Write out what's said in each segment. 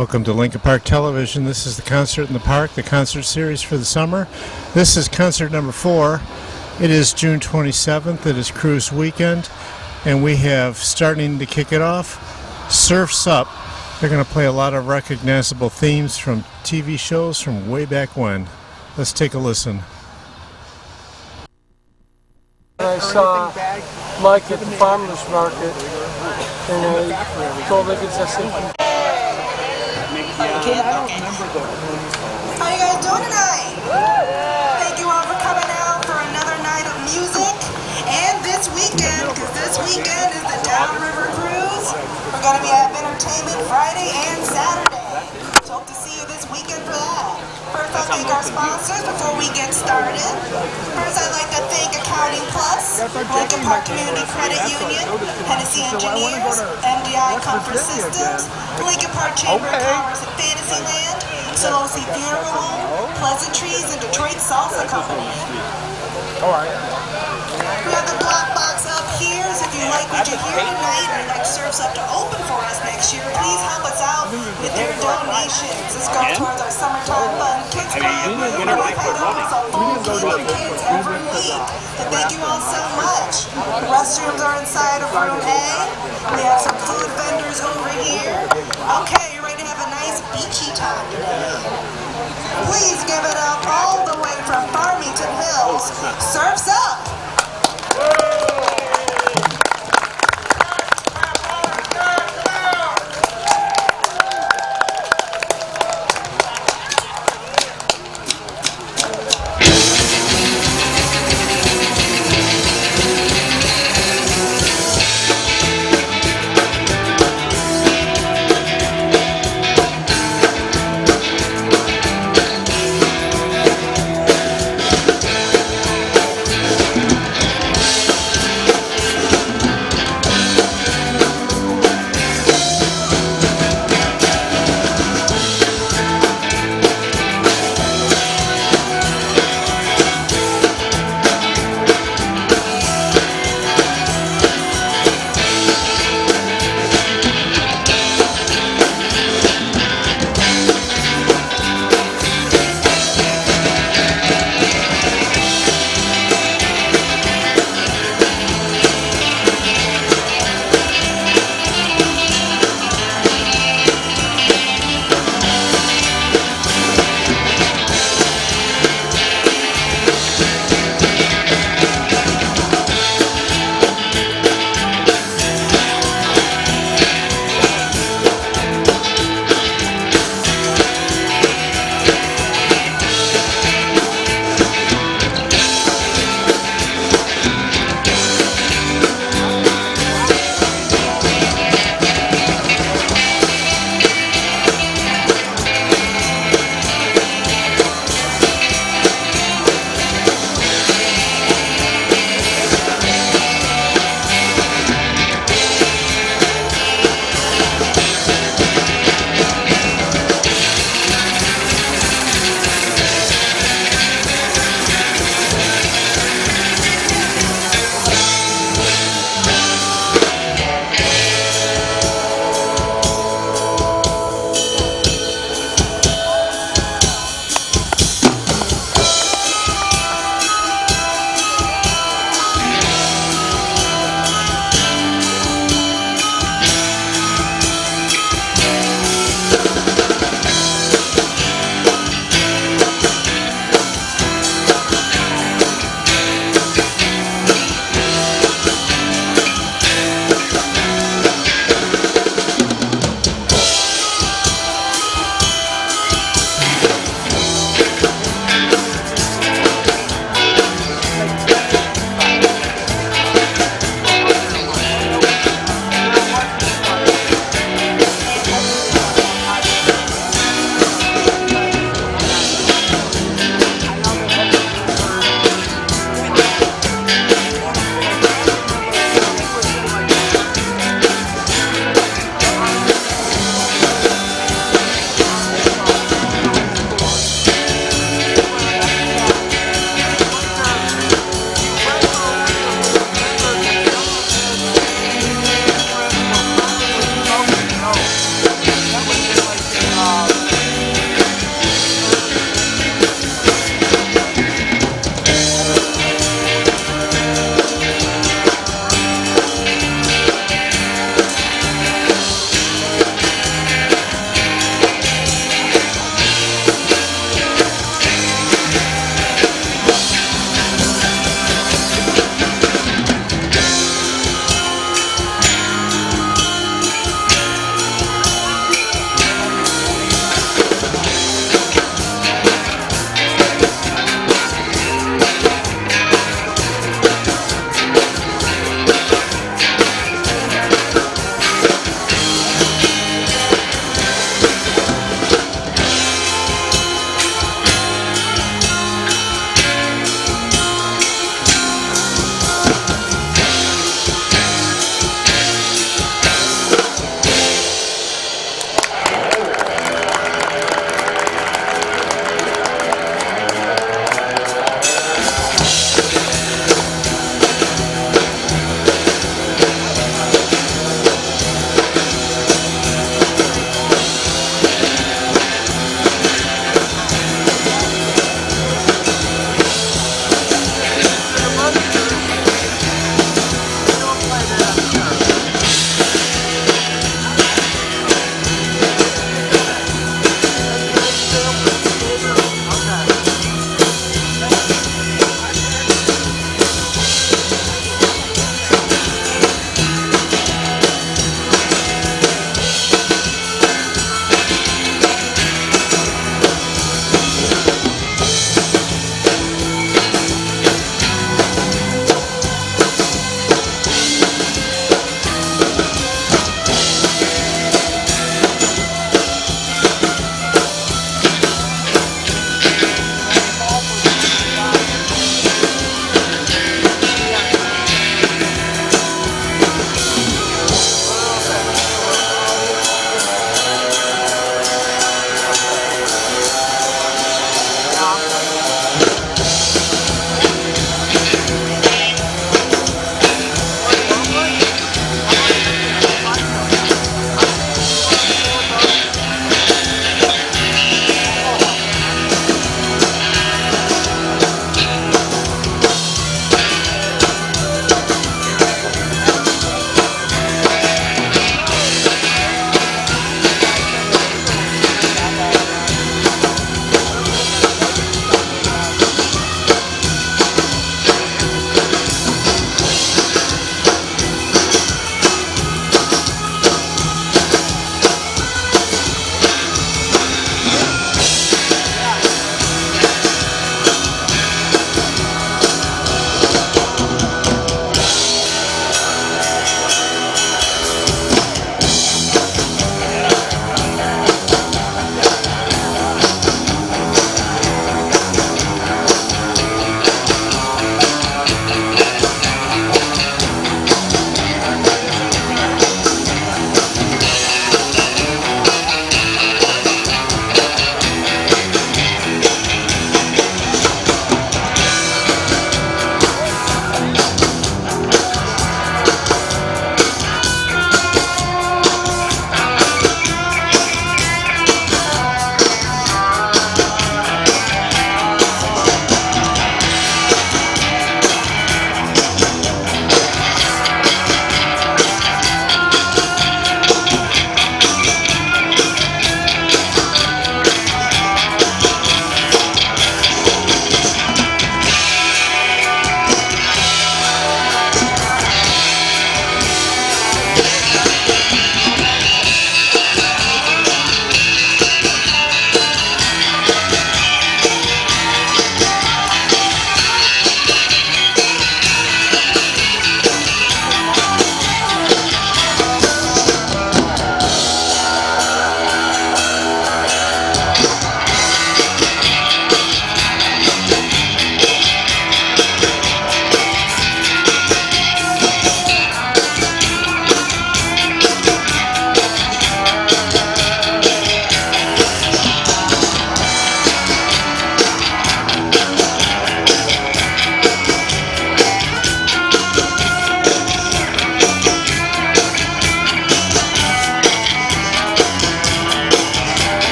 Welcome to Lincoln Park Television. This is the Concert in the Park, the concert series for the summer. This is concert number 4. It is June 27th. It is Cruise Weekend, and we have, starting to kick it off, Surf's Up. They're going to play a lot of recognizable themes from TV shows from way back when. Let's take a listen. I saw Mike at the farmer's market, and I told him it's a simple. How you guys doing tonight? Thank you all for coming out for another night of music. And this weekend, because this weekend is the Downriver Cruise, we're going to be at Entertainment Friday and Saturday. So hope to see you this weekend for that. First, I'll thank our sponsors before we get started. First, I'd like to thank Accounting Plus, Lincoln Park Community Credit Union, Hennessy Engineers, MDI Comfort Systems, Lincoln Park Chamber of Commerce at Fantasyland, Solosi Funeral Home, Pleasantries, and Detroit Salsa Company. We have the black box up here, so if you like what you hear tonight and you'd like Surf's Up to open for us next year, please help us out with your donations. This goes towards our summertime fun kids club. We've had almost a full team of kids every week. And thank you all so much. The restrooms are inside of room A. We have some food vendors over here. Okay, you're ready to have a nice beachy time today. Please give it up all the way from Farmington Hills. Surf's Up!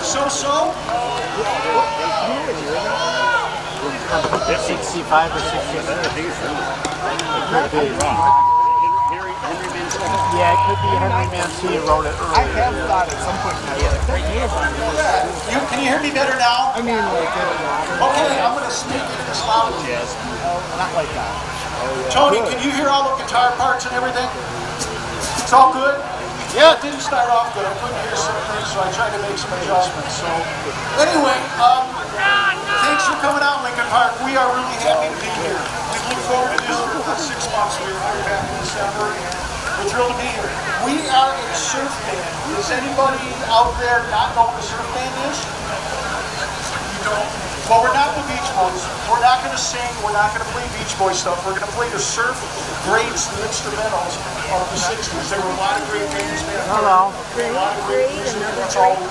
So-so? It's 65 or 66. Yeah, it could be Henry Mancini wrote it earlier. I have thought at some point in my life. Can you hear me better now? I mean, like, Okay, I'm going to sneak into this loud. not like that. Tony, can you hear all the guitar parts and everything? It's all good? Yeah, it didn't start off good. I couldn't hear some things, so I tried to make some adjustments. So, anyway, thanks for coming out, Lincoln Park. We are really happy to be here. We look forward to this for about 6 months. We were here back in December. We're thrilled to be here. We are a surf band. Does anybody out there not know what a surf band is? You don't? Well, we're not the Beach Boys. We're not going to sing. We're not going to play Beach Boy stuff. We're going to play the surf greats, the instrumentals of the 60s. There were a lot of great bands there. Hello. Great, another great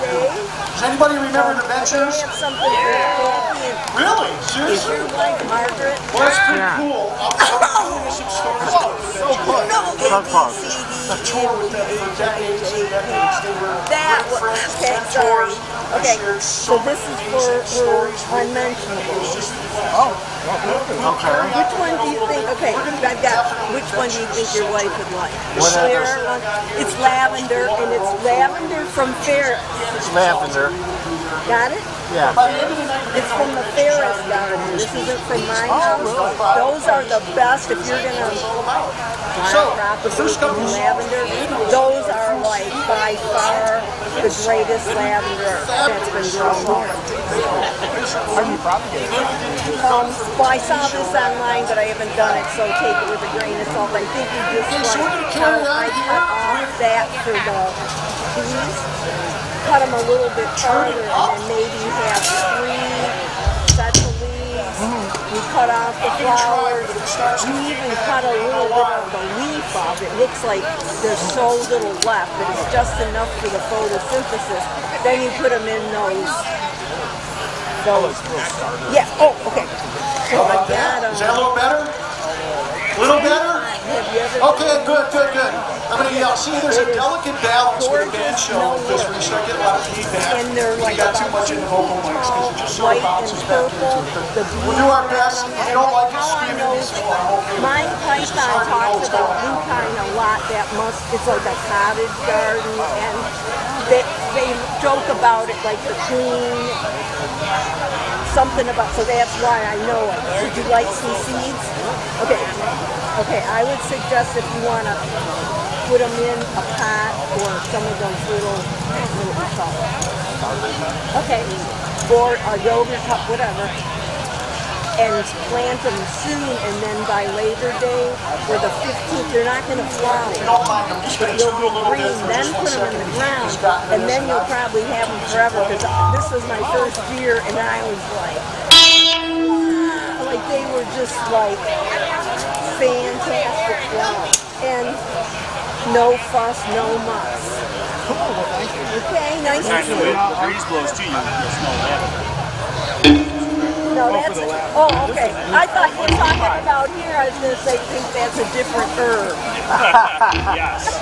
day. Does anybody remember the Ventures? We have something for Kathy and Really? Seriously? your wife, Margaret. Well, that's pretty Yeah. cool. I'm telling you some stories about the Ventures. So close. A tour with them for decades and decades. They were That great was, friends, okay, mentors. sorry. Okay, They shared so this is for amazing stories her with unmentionable. Okay. Which one do you think, okay, I've got, which one do you think your wife would like? The Whatever. Fair one? It's lavender, and it's lavender from Fair. It's lavender. Got it? Yeah. It's from the Ferris garden. This isn't from my house. Those are the best if you're gonna rock the first from lavender. Those are like by far the greatest lavender that's been grown here. Well, I saw this online, but I haven't done it, so take it with a grain of salt. I think you just like how I cut off that for the trees. Cut them a little bit farther, and then maybe have 3 sets of leaves. We cut off the flowers. We even cut a little bit of the leaf off. It looks like there's so little left, but it's just enough for the photosynthesis. Then you put them in those. Yeah. Oh, okay. So I got Is that a little better? A little better? Have you ever? Okay, good. I'm going to yell. See, there's a delicate balance with a band show because we start getting a lot of feedback. And they're like We got too much in the vocal mics because it just sort of white and bounces back purple. into it. The We'll do our best. If you don't like it, How I scream at know me so I'm okay. Mike Python talks about lupine a lot. That it's like a cottage garden, and they joke about it like the queen. Something about, so that's why I know it. Would you like some seeds? Okay, I would suggest if you want to put them in a pot or some of those little okay, or a yogurt cup, whatever, and plant them soon, and then by Labor Day or the 15th, they're not going to flower. Don't mind, I'm just going to You'll chew a little green, bit. then put them in the ground, and then you'll probably have them forever, because this was my first year, and I was like they were just like fantastic flowers, and no fuss, no muss. Okay, nice to see you. The breeze blows to you, you'll smell lavender. No, that's okay. I thought you were talking about here. I was going to say, think that's a different herb. Yes.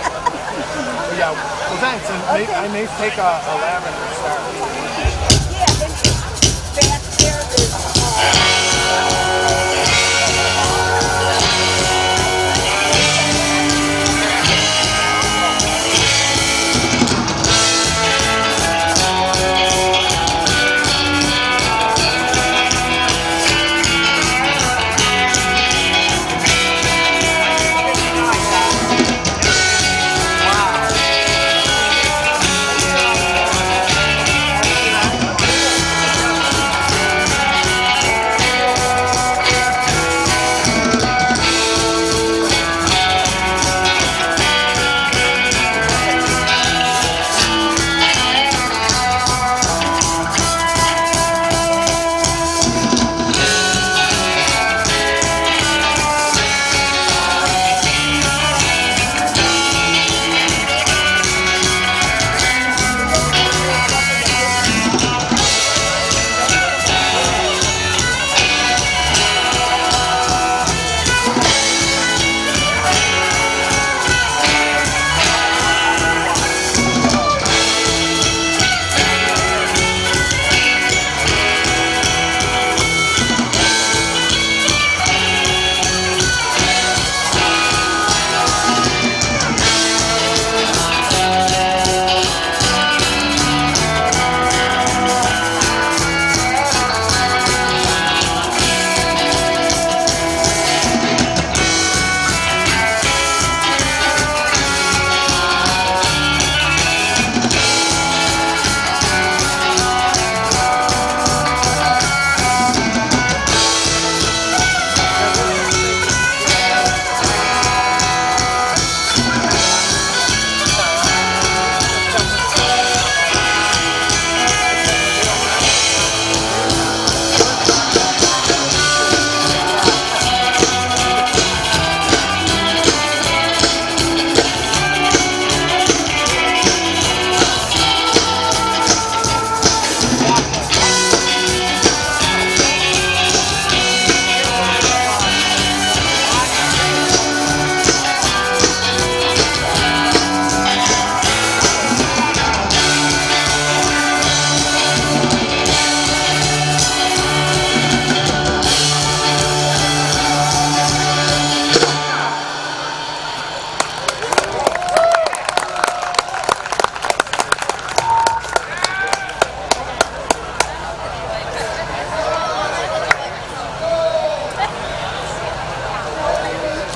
Yeah. Well, thanks. And I may take a lavender start. Yeah, and back there is.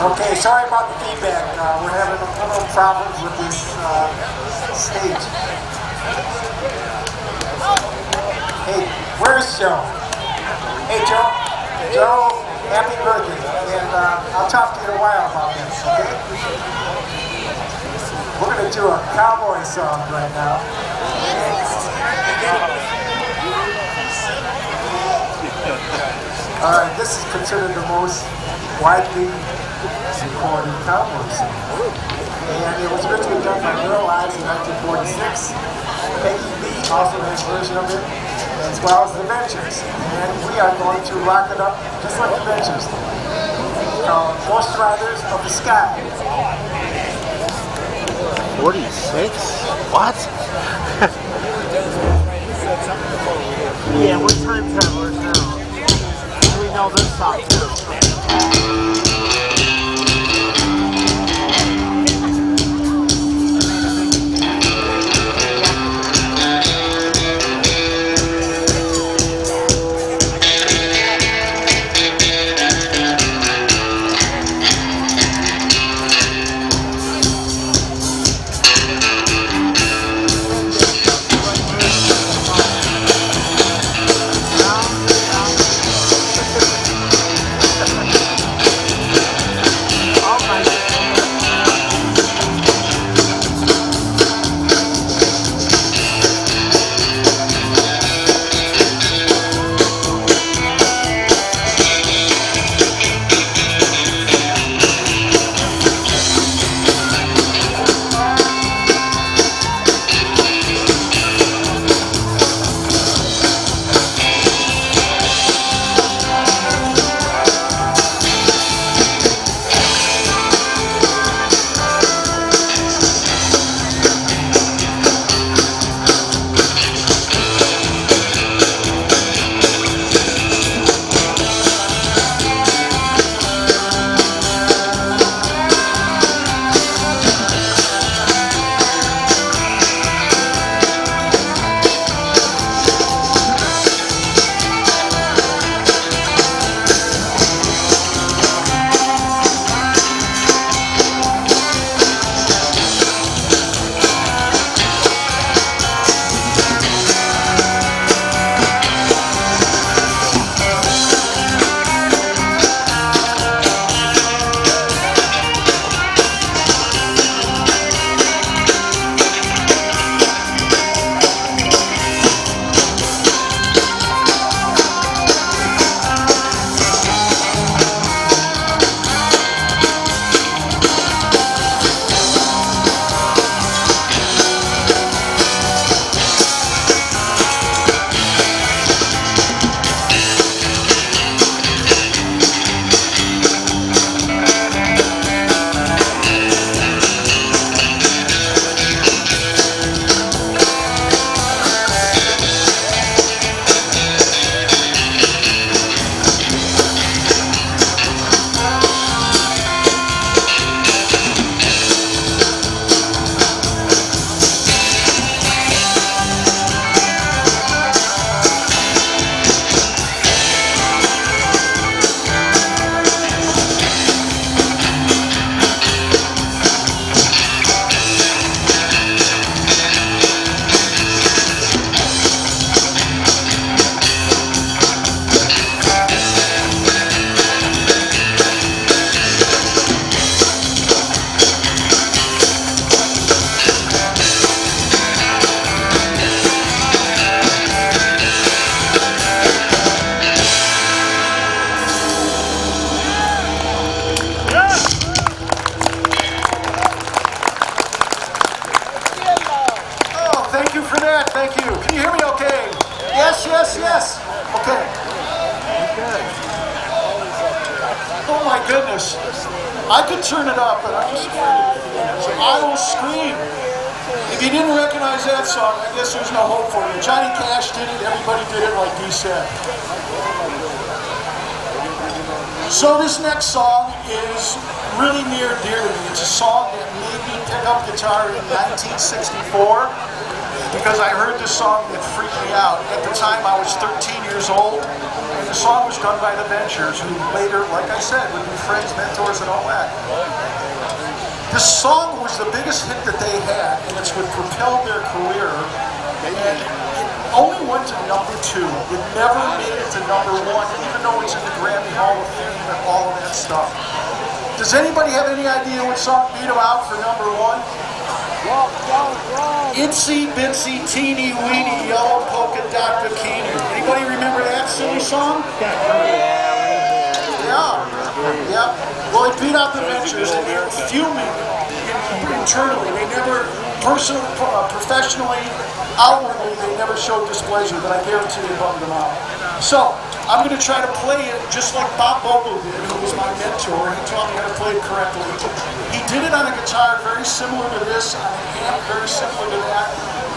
Okay, sorry about the feedback. We're having a little problems with this stage. Hey, where's Joe? Hey, Joe. Joe, happy birthday. And I'll talk to you in a while about this, okay? We're going to do a cowboy song right now. Alright, this is considered the most widely recorded cowboy song. And it was originally done by Earl Ives in 1946. Peggy Lee also has a version of it, as well as the Ventures. And we are going to rock it up just like the Ventures. Called Ghost Riders of the Sky. 46? What? Yeah, we're time travelers now. We know this song too. Yes. Okay. Oh my goodness. I could turn it up, but I'm just afraid. So I will scream. If you didn't recognize that song, I guess there's no hope for you. Johnny Cash did it. Everybody did it like he said. So this next song is really near and dear to me. It's a song that made me pick up guitar in 1964. because I heard this song that freaked me out. At the time, I was 13 years old, and the song was done by the Ventures, who later, like I said, would be friends, mentors, and all that. This song was the biggest hit that they had, and it's what propelled their career. And it only went to number 2. It never made it to number 1, even though it's in the Grammy Hall of Fame and all of that stuff. Does anybody have any idea what song beat them out for number 1? Itsy Bitsy Teeny Weeny Yellow Polka Dot Bikini. Anybody remember that silly song? Yeah. Well, it beat out the Ventures, and they were fuming internally. They never, professionally, outwardly, they never showed displeasure, but I guarantee they bummed them out. So, I'm going to try to play it just like Bob Bogle did, who was my mentor. He taught me how to play it correctly. He did it on a guitar very similar to this, on an amp very similar to that,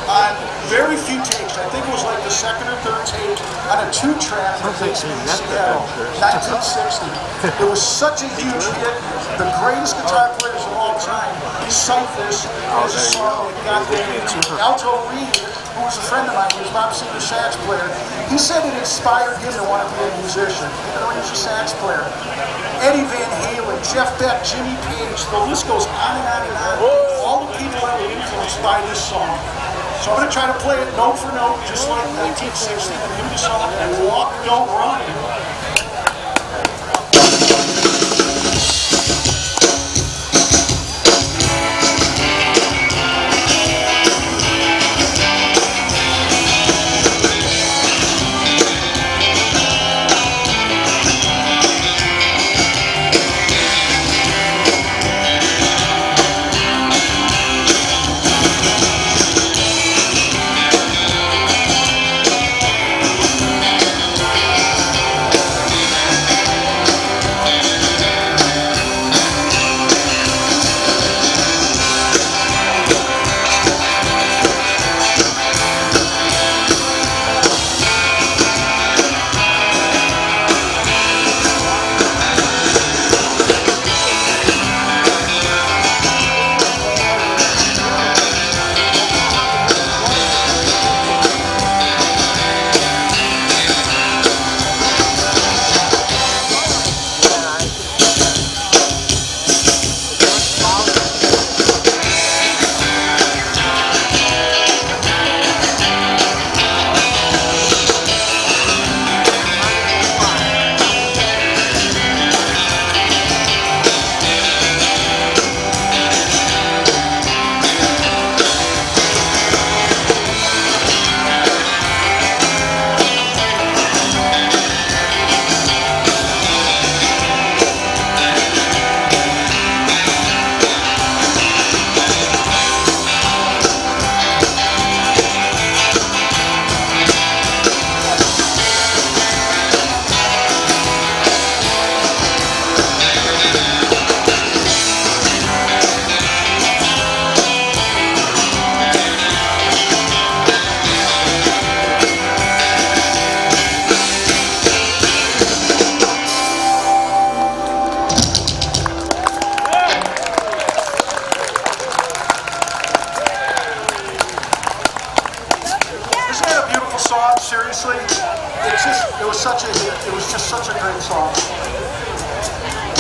on very few takes. I think it was like the second or third take on a 2-track that takes me to Seattle, 1960. It was such a huge hit. The greatest guitar players of all time cite this as a song that got them into it. Alto Reed, who was a friend of mine, he was Bob Seger's sax player, he said it inspired him to want to be a musician, even though he was a sax player. Eddie Van Halen, Jeff Beck, Jimmy Page, the list goes on and on and on. All the people that were influenced by this song. So I'm going to try to play it note for note, just like 1960, and give me the song, and Walk, Don't Run. Seriously, it was such a hit. It was just such a great song.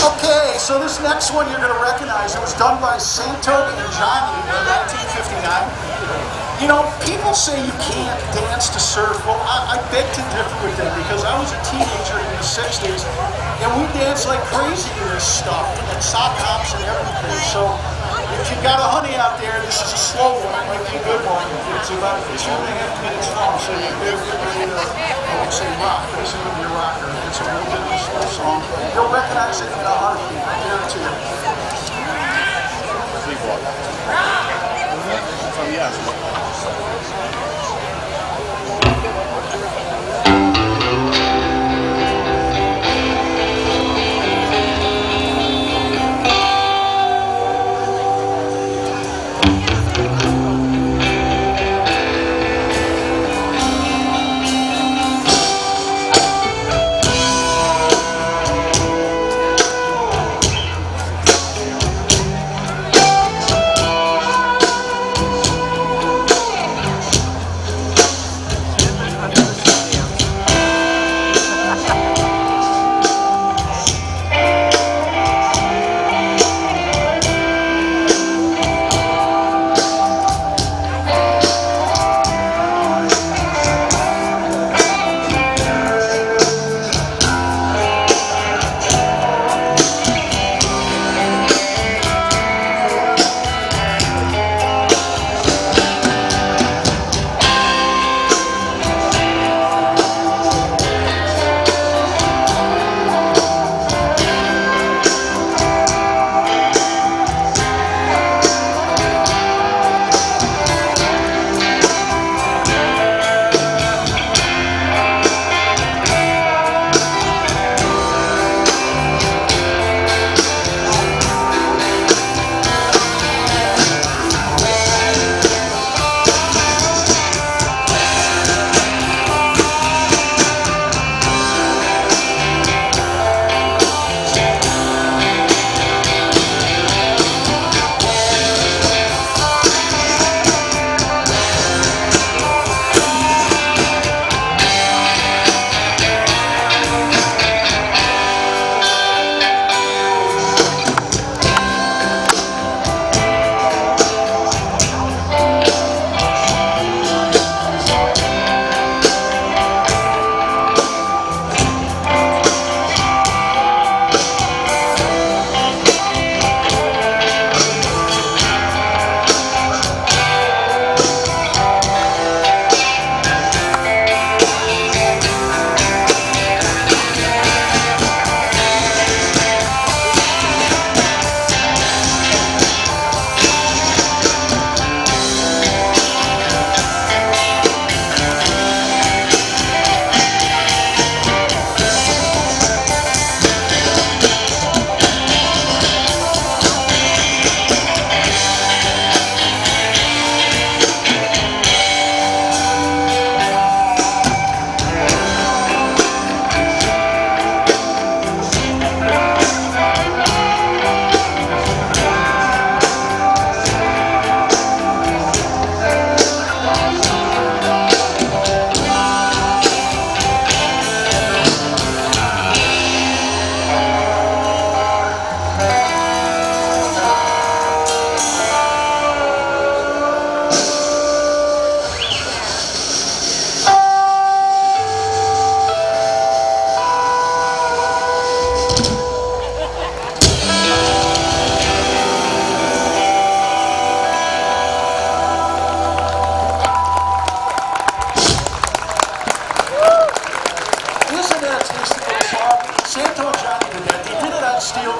Okay, so this next one you're going to recognize. It was done by Santo and Johnny in 1959. You know, people say you can't dance to surf. Well, I beg to differ with them because I was a teenager in the 60s and we danced like crazy to this stuff and sock hops and everything. So if you got a honey out there, this is a slow one. It might be a good one. It's about 2.5 minutes long, so you better get ready to, I won't say rock, but it's going to be a rocker. It's a real good slow song. You'll recognize it in a heartbeat, I guarantee it.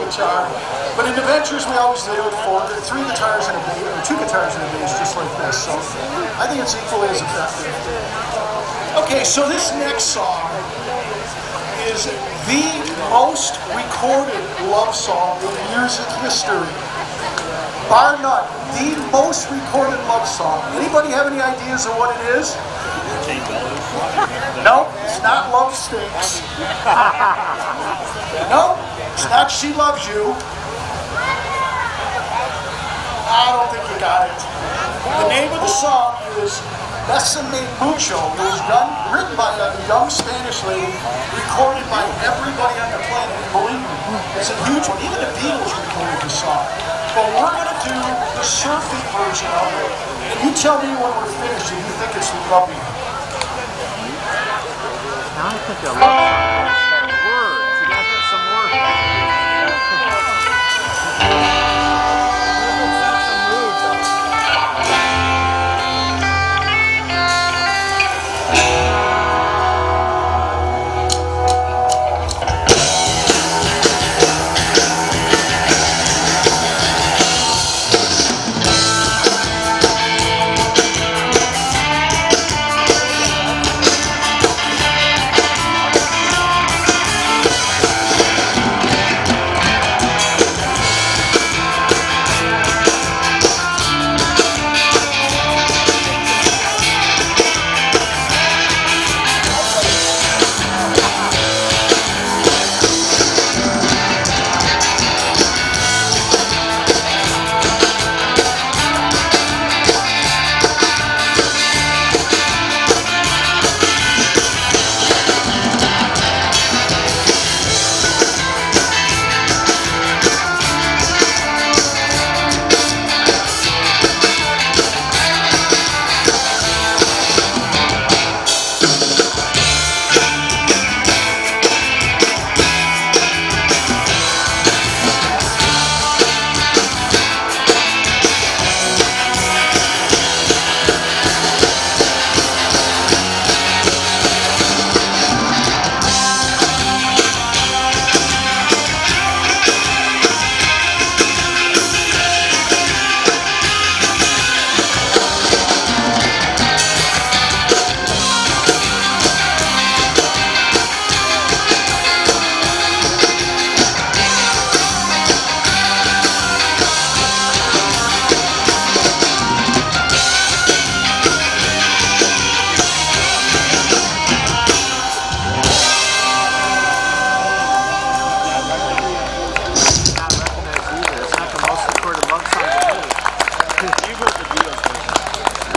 guitar. But in Adventures, we always did it with 3 guitars and a bass, or 2 guitars and a bass, just like this. So I think it's equally as effective. Okay, so this next song is the most recorded love song in music history. Bar none, the most recorded love song. Anybody have any ideas of what it is? No, it's not Love Stinks. No, it's not She Loves You. I don't think you got it. The name of the song is Besame Mucho. It was written by a young Spanish lady, recorded by everybody on the planet. Believe me, it's a huge one. Even the Beatles recorded the song. But we're going to do the surfing version of it. And you tell me when we're finished if you think it's lovely. Now I think I love that words. You gotta put some words.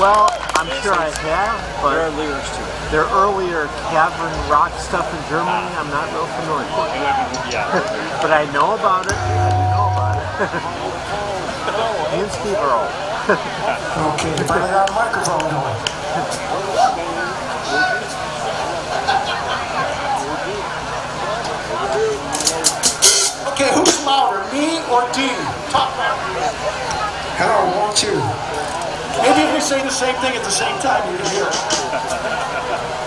Well, I'm sure I have, but There are lyrics to it. their earlier cavern rock stuff in Germany, I'm not real familiar with. Yeah. But I know about it. I do know about it. Me and Steve are old. Okay, you finally got a microphone going. Okay, who's louder, me or Dean? Talk about it. Hello, 1, 2. Maybe if we say the same thing at the same time, you can hear it.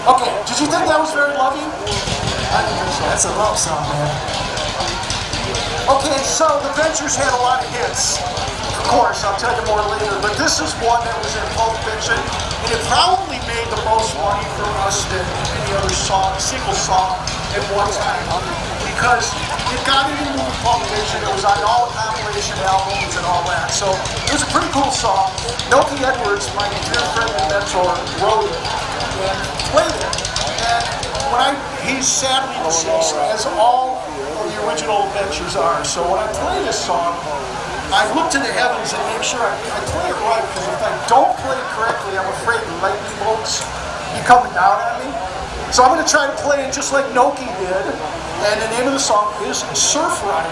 Okay, did you think that was very loving? I think that's a love song, man. Okay, so the Ventures had a lot of hits. Of course, I'll tell you more later, but this is one that was in Pulp Fiction, and it probably made the most money for us than any other song, single song at one time, because it got into the movie Pulp Fiction. It was on all compilation albums and all that, so it was a pretty cool song. Noki Edwards, my dear friend and mentor, wrote it and played it, and he's sadly deceased, as all of the original Ventures are. So when I play this song, I look to the heavens and make sure I play it right, because if I don't play it correctly, I'm afraid the lightning bolts be coming down on me. So I'm going to try to play it just like Noki did, and the name of the song is Surf Rider.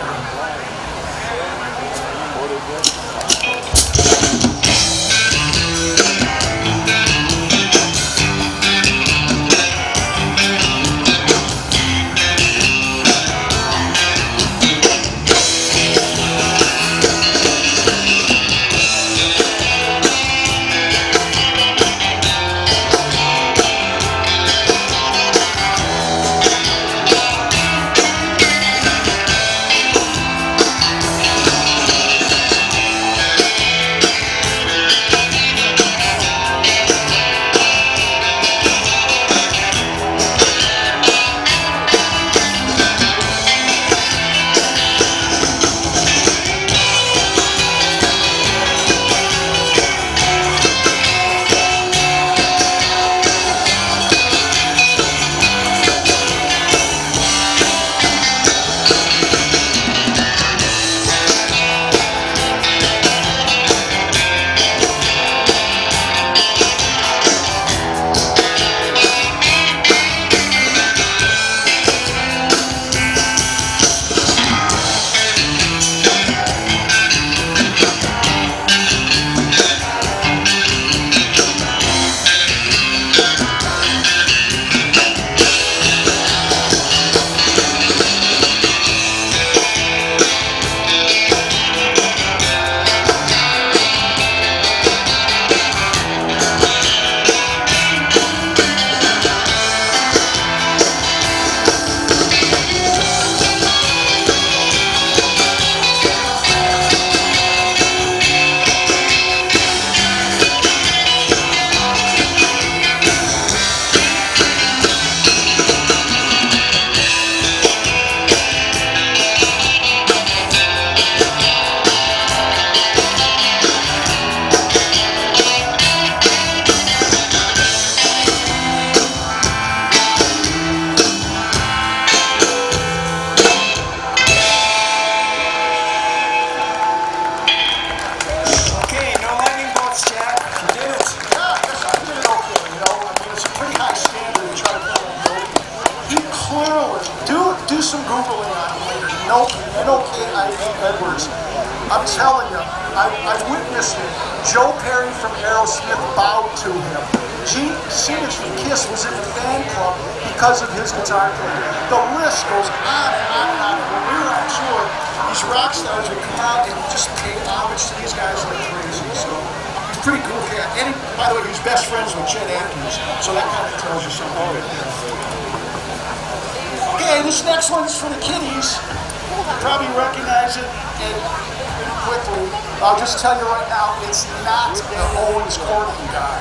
some Googling on him later. N-O-K-I-E Edwards. I'm telling you, I witnessed it. Joe Perry from Aerosmith bowed to him. Gene Simmons from Kiss was in the fan club because of his guitar playing. The list goes on and on and on. When we were on tour, these rock stars would come out and just pay homage to these guys like crazy. So he's a pretty cool cat. And by the way, he's best friends with Chet Atkins, so that kind of tells you something right there. Okay, this next one's for the kiddies. You probably recognize it quickly. I'll just tell you right now, it's not the Owens Corning guy.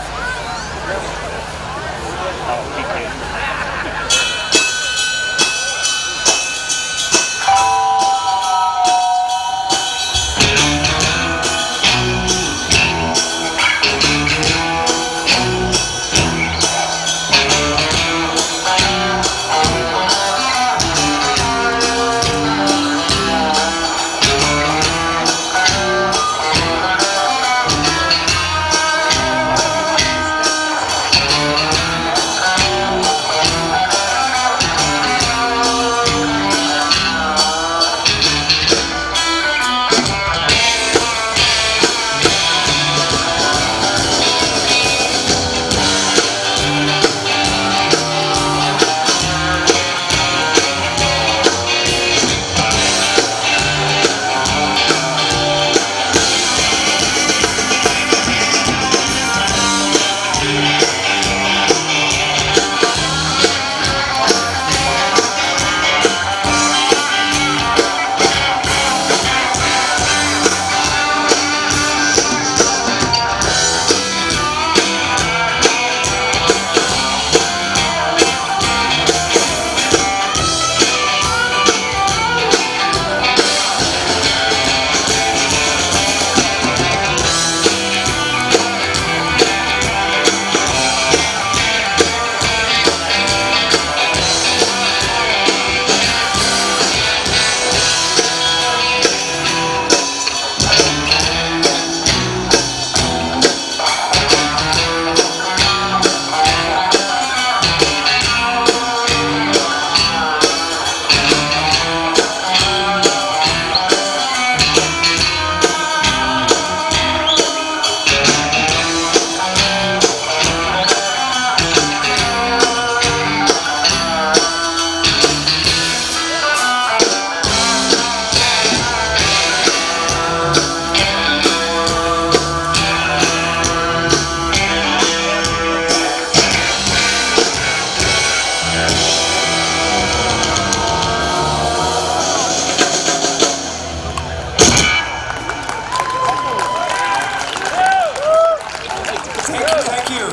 Thank you.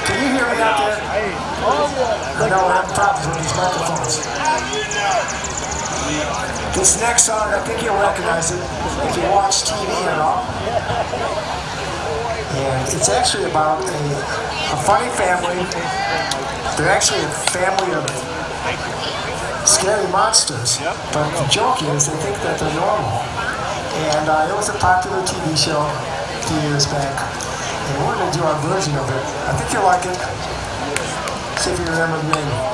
Can you hear me out there? I know I'm having problems with these microphones. This next song, I think you'll recognize it if you watch TV at all. And it's actually about a funny family. They're actually a family of scary monsters. But the joke is they think that they're normal. And it was a popular TV show a few years back. And we're going to do our version of it. I think you'll like it. See if you remember the name.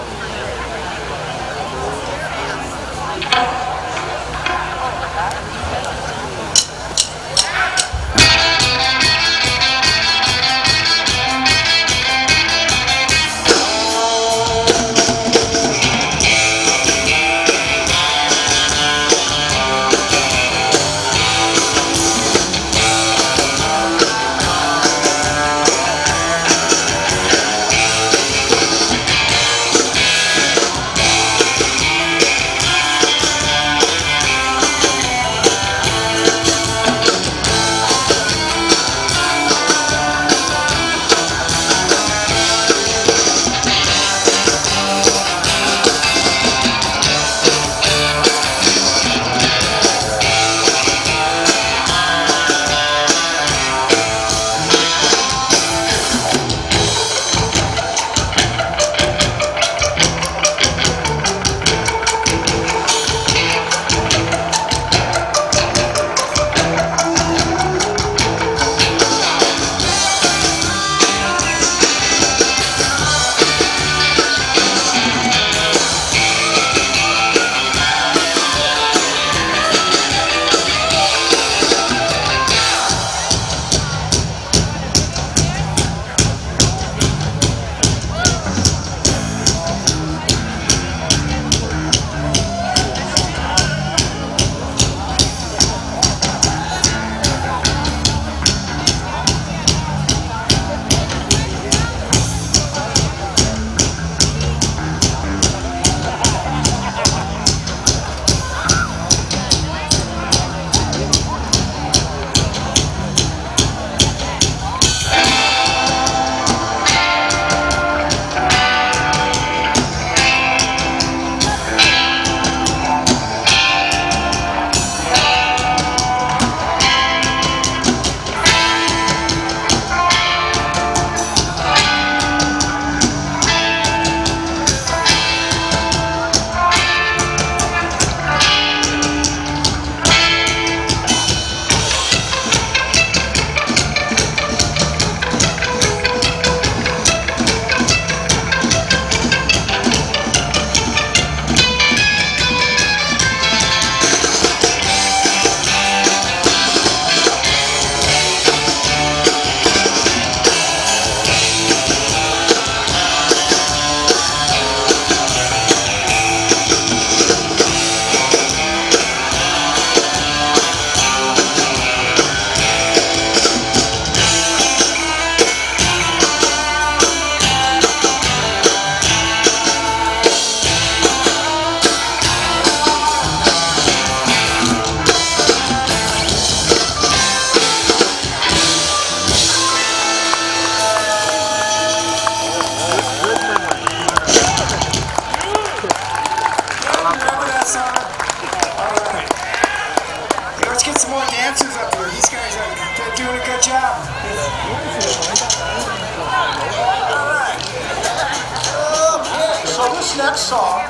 next song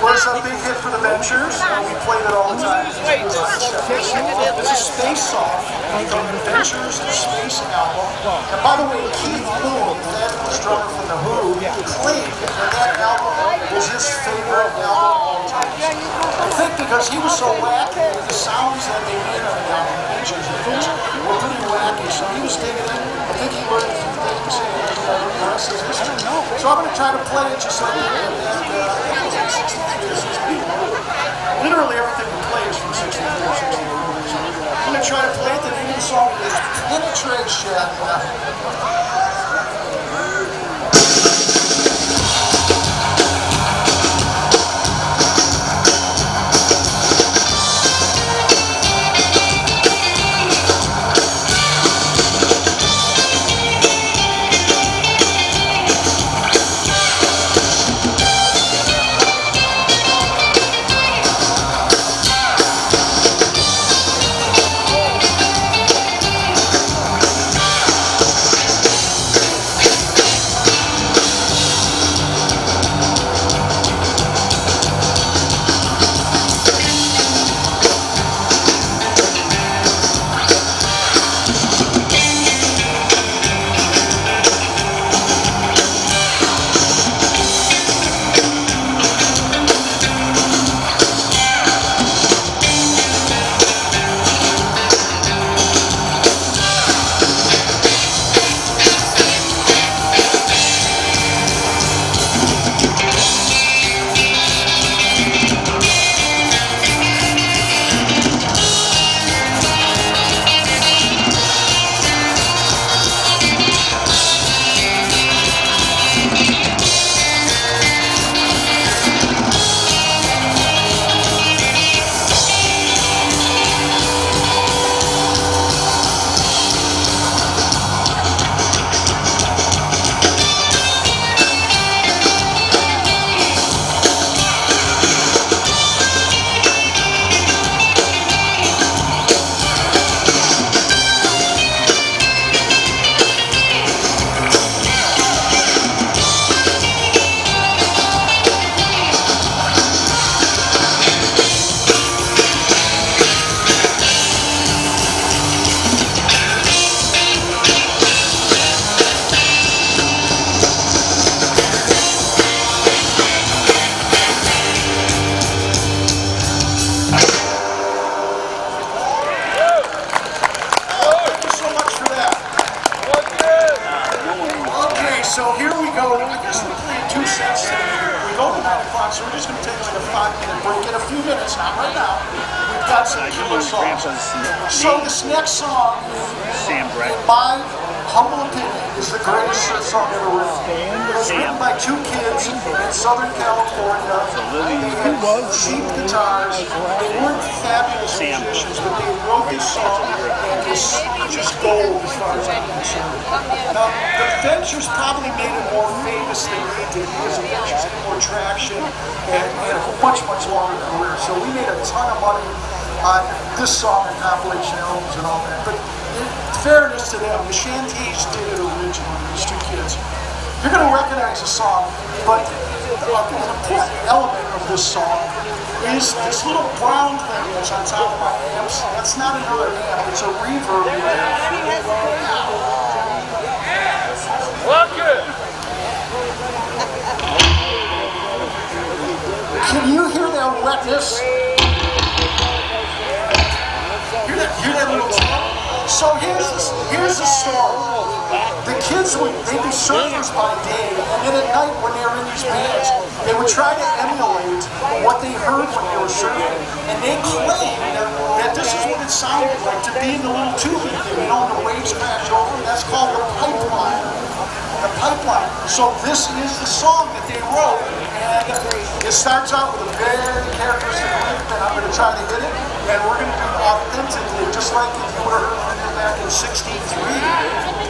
was a big hit for the Ventures. We played it all the time. It's a space song from the Ventures Space album. And by the way, Keith Moon, the fabulous drummer from The Who, claimed that that album was his favorite album of all time. I think because he was so wacky, the sounds that they made on the album, the Ventures were pretty wacky. So he was digging it. I think he learned a few things, and the rest is history. So I'm going to try to play it just like he did. Literally everything we play is from 64, 64. I'm going to try to play it. The name of the song is Penetration. So here we go. I guess we're playing 2 sets today. We've opened 9 o'clock, so we're just going to take like a 5-minute break in a few minutes, not right now. We've got some killer songs. So this next song, in my humble opinion, is the greatest song ever written. It was written by 2 kids in Southern California. They had cheap guitars. They weren't fabulous musicians, but they wrote this song, and it's just gold as far as I'm concerned. Now, the Ventures probably made it more famous than we did because the Ventures had more traction and a much, much longer career. So we made a ton of money on this song and compilation albums and all that. But in fairness to them, the Shanties did it originally, these 2 kids. You're going to recognize the song, but an important element of this song is this little brown thing that's on top of my amps. That's not another amp, it's a reverb amp. Can you hear that wetness? Hear that little tone? So here's the story. The kids they'd be surfers by day, and then at night when they were in these bands, they would try to emulate what they heard when they were surfing. And they claimed that this is what it sounded like to be in the little tubing thing, you know, when the waves crash over. That's called the pipeline. The pipeline. So this is the song that they wrote, and it starts out with a very characteristic riff, and I'm going to try to hit it, and we're going to do it authentically, just like if you would have heard it back in '63.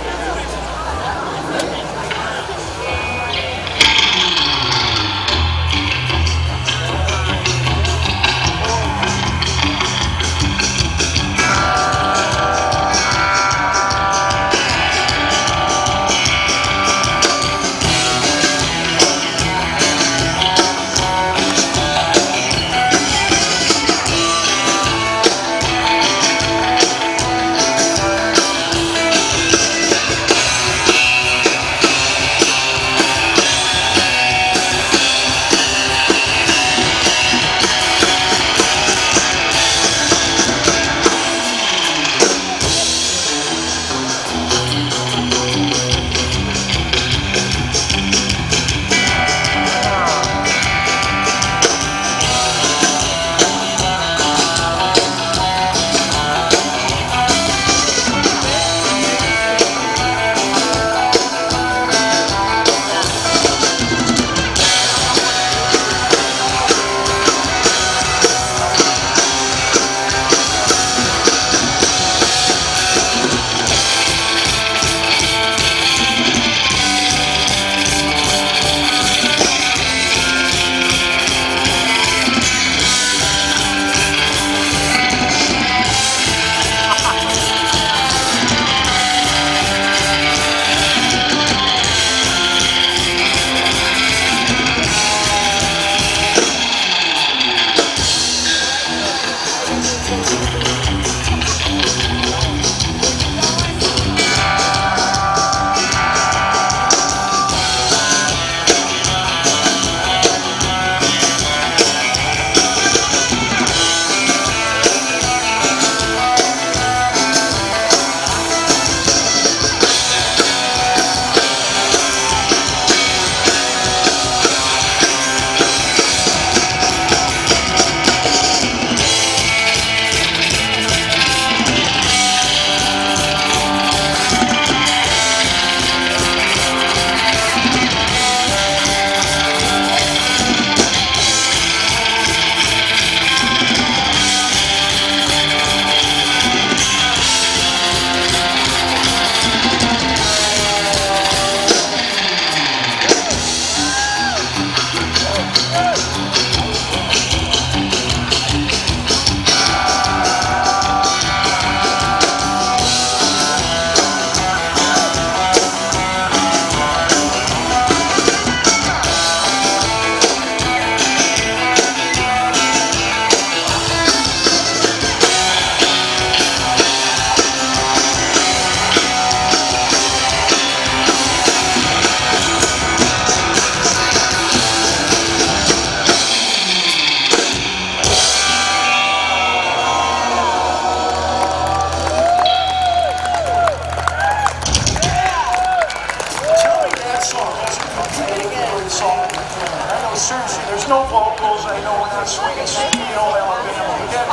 locals I know in that sweet Alabama.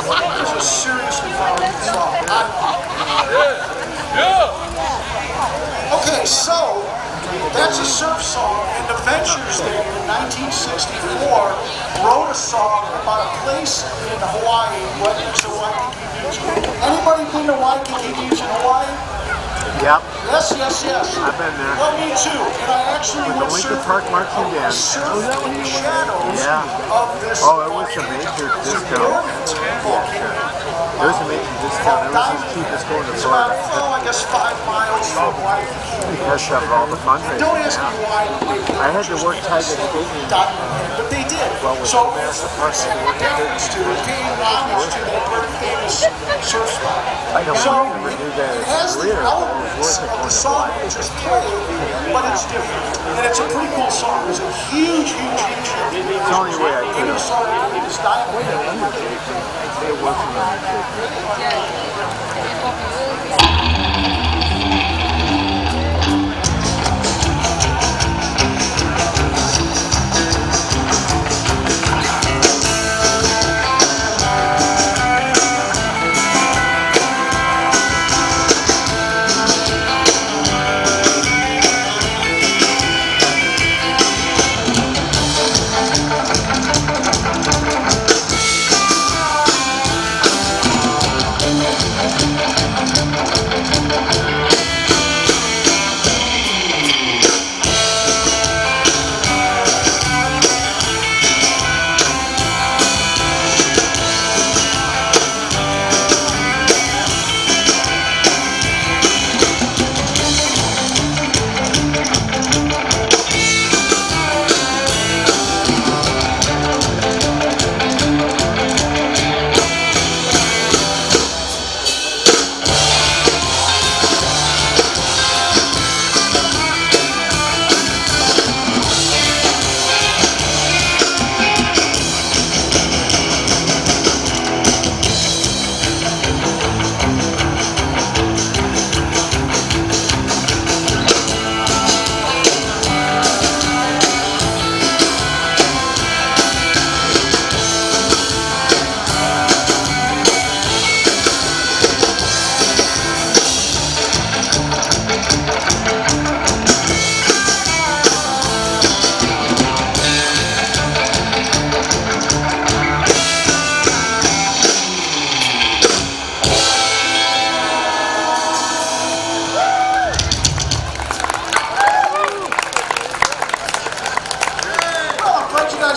That is a seriously powerful song. Okay, so that's a surf song, and the Ventures there in 1964 wrote a song about a place in Hawaii right next to Waikiki Beach. Anybody been to Waikiki Beach in Hawaii? Yep. Yes. I've been there. Well, me too. And I actually went Lincoln surfing. Park Marching Band. Surfed in the shadows of this. Oh, it was a major discount. It was a major discount. It was the cheapest going to It's about, Florida. I guess 5 miles from Waikiki. Because of all the fundraising. Don't ask me why they did I had to work tight at skating. but they did. So as the person happens to paying homage to that very famous surf spot. I don't So never knew that it has the career. elements of the song we just played, but it's different. And it's a pretty cool song. It's a huge hit. It's the only way I could Even have. a song like this Diamond. It wasn't on the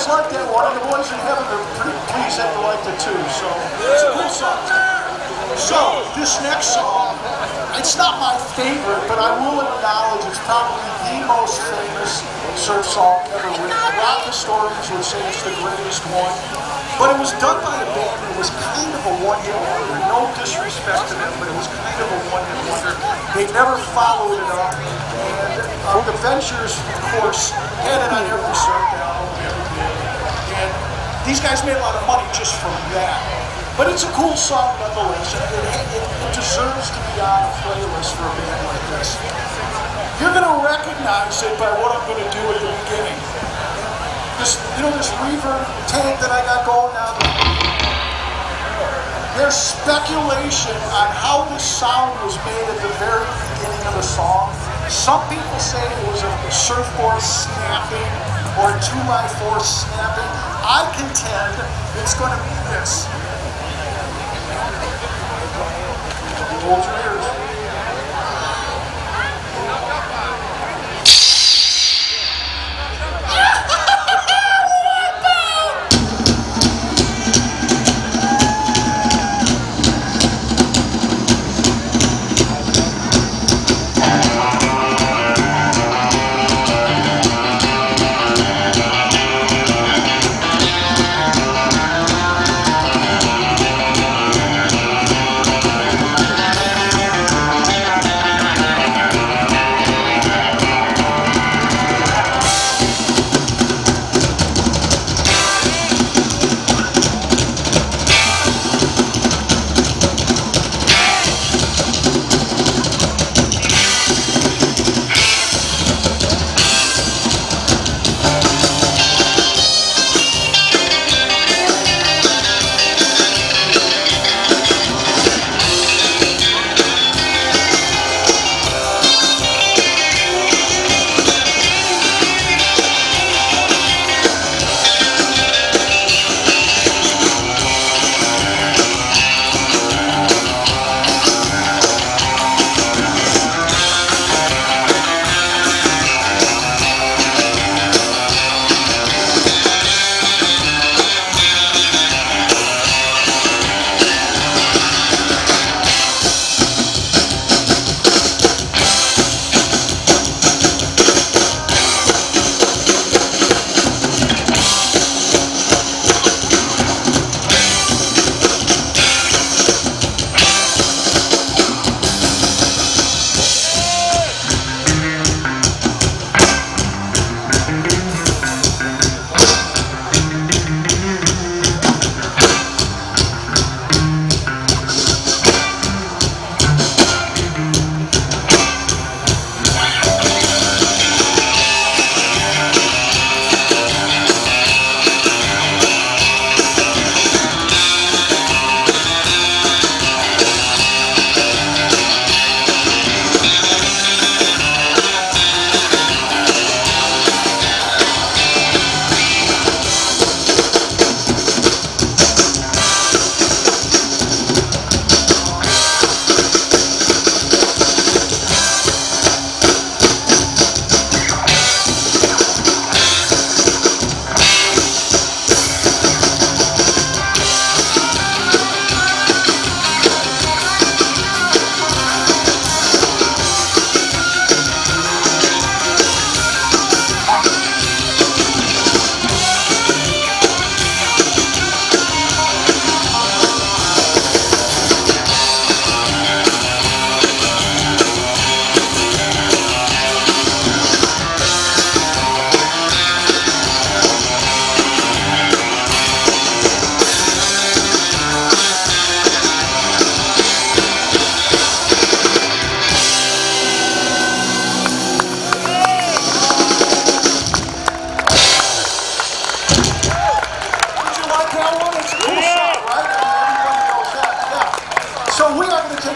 Like that one, and the boys in heaven are pretty pleased that you liked it too. So it's a cool song. So this next song, it's not my favorite, but I will acknowledge it's probably the most famous surf song ever written. A lot of historians would say it's the greatest one, but it was done by a band that was kind of a one-hit wonder. No disrespect to them, but it was kind of a one-hit wonder. They never followed it up, and the Ventures, of course, had it on every surf album. These guys made a lot of money just from that. But it's a cool song nonetheless, and it deserves to be on a playlist for a band like this. You're going to recognize it by what I'm going to do at the beginning. This reverb tank that I got going now, there's speculation on how this sound was made at the very beginning of the song. Some people say it was a surfboard snapping or a 2x4 snapping. I contend it's going to be this. Hold your ears.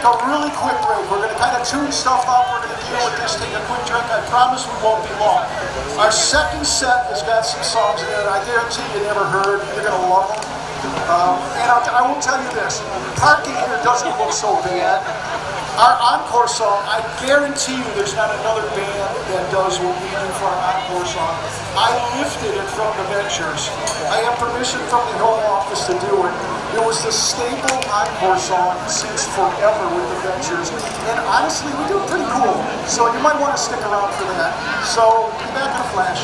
take a really quick break. We're going to kind of tune stuff up. We're going to deal with this, take a quick drink. I promise we won't be long. Our second set has got some songs in it I guarantee you never heard. You're going to love them. And I will tell you this, parking here doesn't look so bad. Our encore song, I guarantee you there's not another band that does what we do for our encore song. I lifted it from the Ventures. I have permission from the home office to do it. It was the staple encore song since forever with the Ventures. And honestly, we do it pretty cool. So you might want to stick around for that. So, be back in a flash.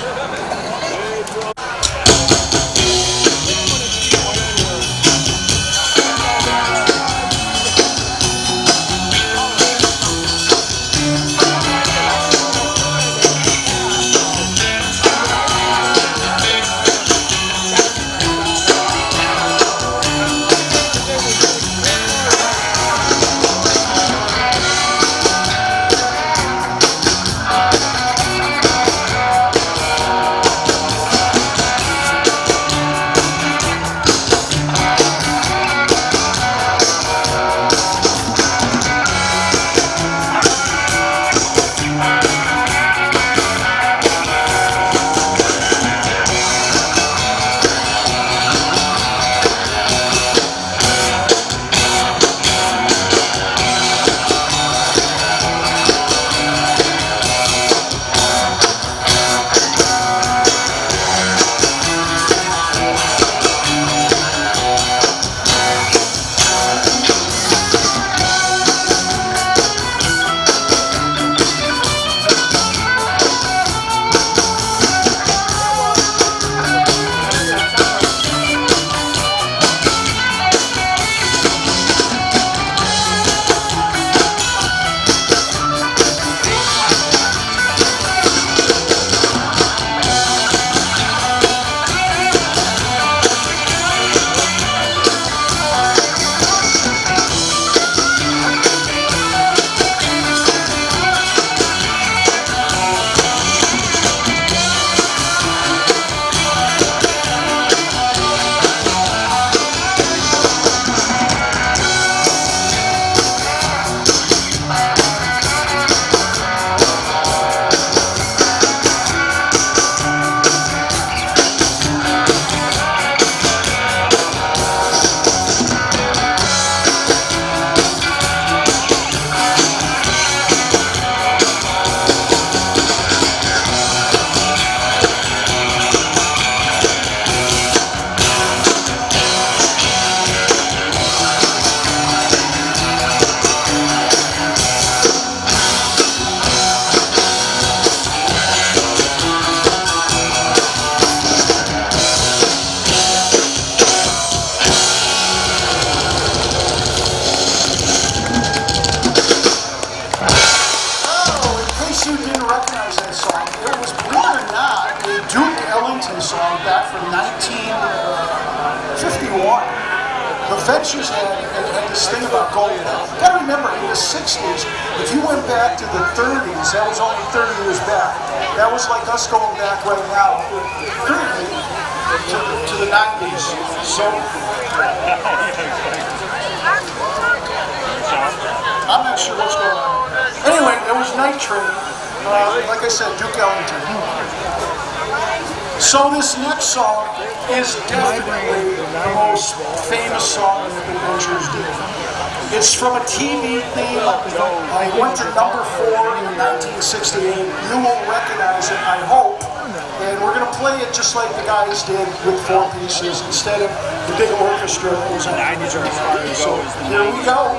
song back from 1951. The Ventures had this thing about gold. You gotta remember, in the 60s, if you went back to the 30s, that was only 30 years back. That was like us going back right now, currently, to the 90s. So, I'm not sure what's going on. Anyway, there was Night Train. Like I said, Duke Ellington. So this next song is definitely the most famous song that the Ventures did. It's from a TV theme. I went to number 4 in 1968. You will recognize it, I hope. And we're going to play it just like the guys did with 4 pieces instead of the big orchestra that was on the So here we go.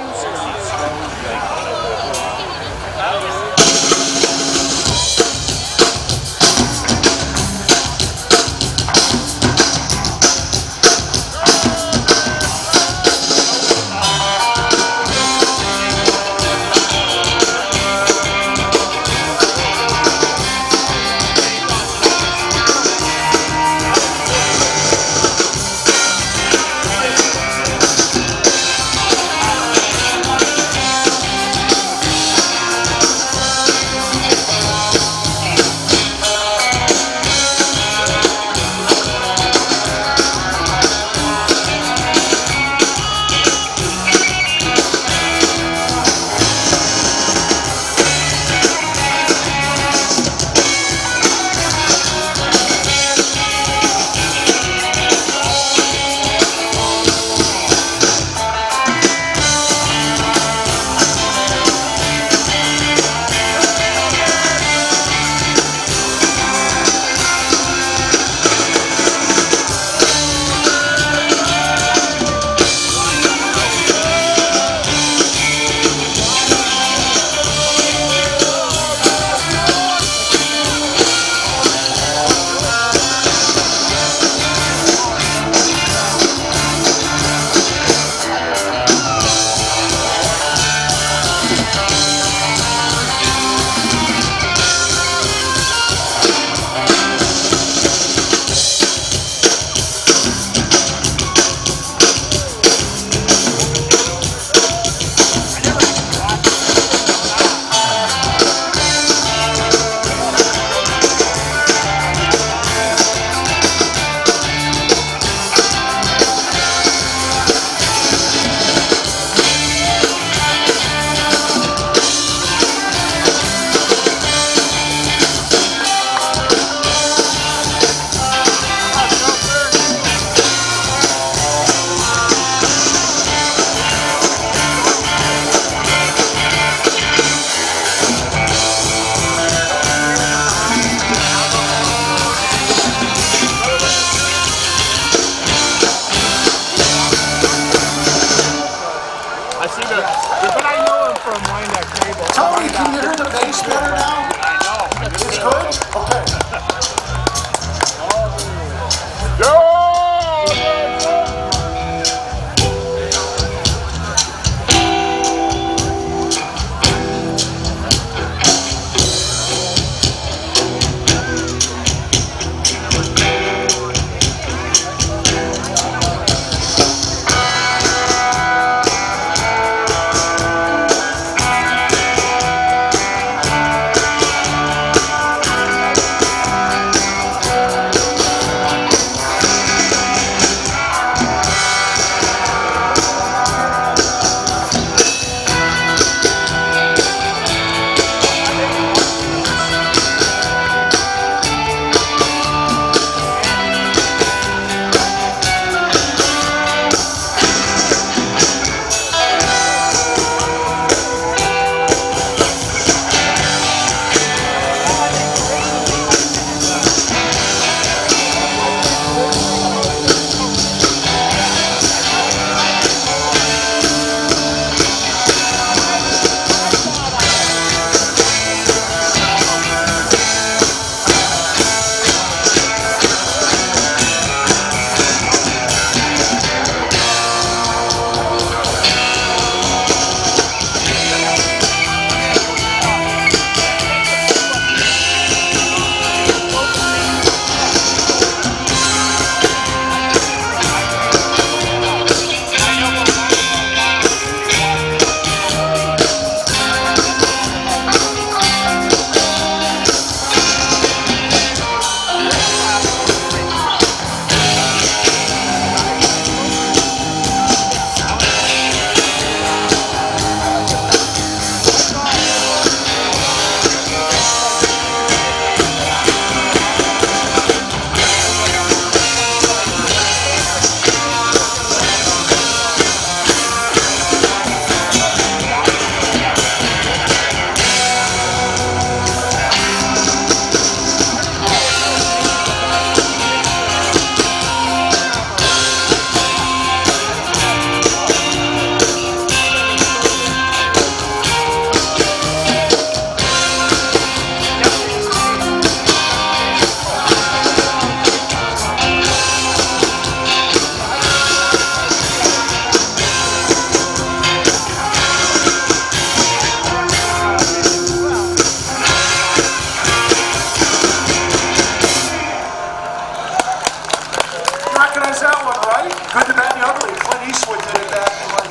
recognize that one, right? Good, the Bad, and the Ugly. Clint Eastwood did it back in like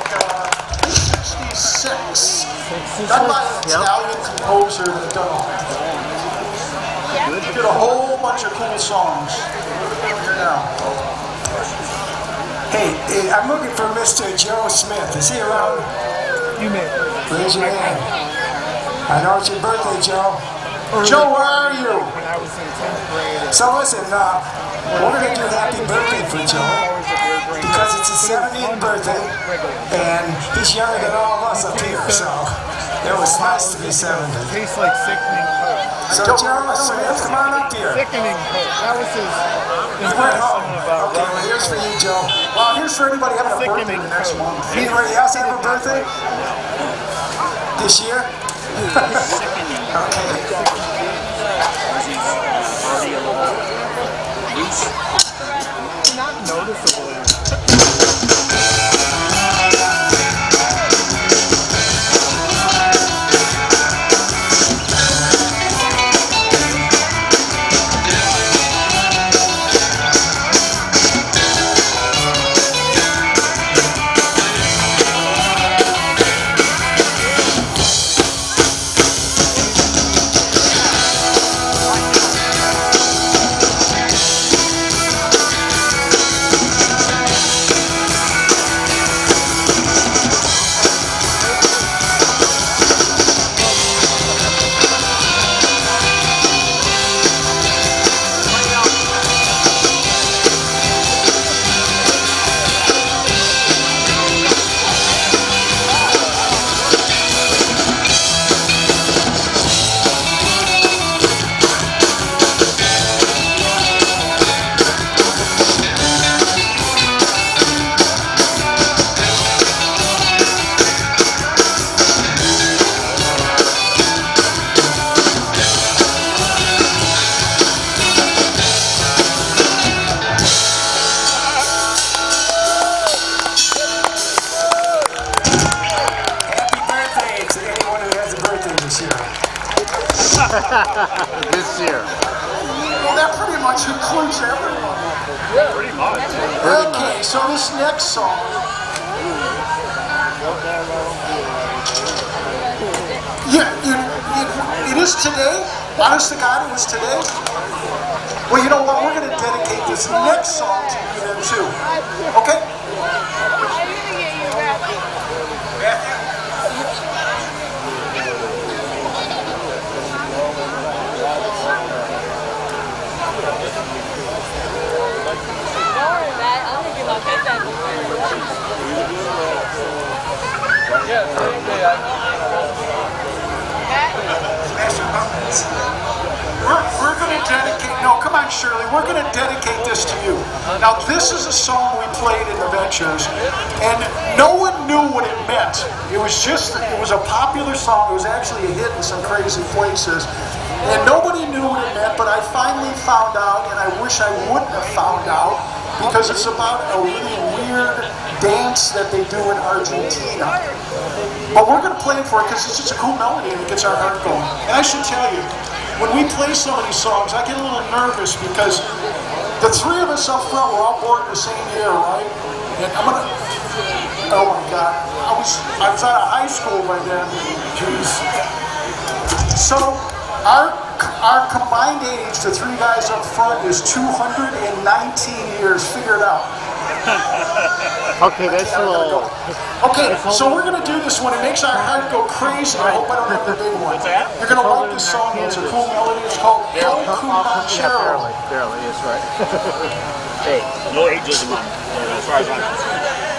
66. Done by an Italian composer that done all that. Did a whole bunch of cool songs. Here now. Hey, I'm looking for Mr. Joe Smith. Is he around? You may. Raise your hand. I know it's your birthday, Joe. Joe, where are you? When I was in 10th grade. So listen, we're going to do happy birthday for Joe because it's his 70th birthday and he's younger than all of us up here, so it was nice to be 70. Tastes like sickening Coke. So Joe Smith, come on up here. Sickening Coke. That was his You went home. impression about Okay, well here's for you, Joe. Here's for anybody having a birthday Sickening next Coke. month. Anybody else have a birthday? This year? Okay. not noticeable. This year. Well, that pretty much includes everyone. Yeah, pretty much. Okay, so this next song. Yeah, it is today. Honest to God, it was today. Well, you know what? We're going to dedicate this next song to you then too. Okay? We're going to dedicate, no, come on Shirley, we're going to dedicate this to you. Now this is a song we played in the Ventures, and no one knew what it meant. It was a popular song, it was actually a hit in some crazy places, and nobody knew what it meant, but I finally found out, and I wish I wouldn't have found out, because it's about a really weird dance that they do in Argentina. But we're going to play it for it because it's just a cool melody and it gets our heart going. And I should tell you, when we play some of these songs, I get a little nervous because the three of us up front were all born in the same year, right? And I'm going to, oh my God, I was out of high school by then. Jeez. So our combined age, the three guys up front, is 219 years. Figure it out. Okay, that's a little... Okay, so we're going to do this one. It makes our heart go crazy. I hope I don't have the big one. You're going to love this song. It's a cool melody. It's called El Comanchero. Barely, that's right. Hey, no ageism on it, as far as I'm concerned.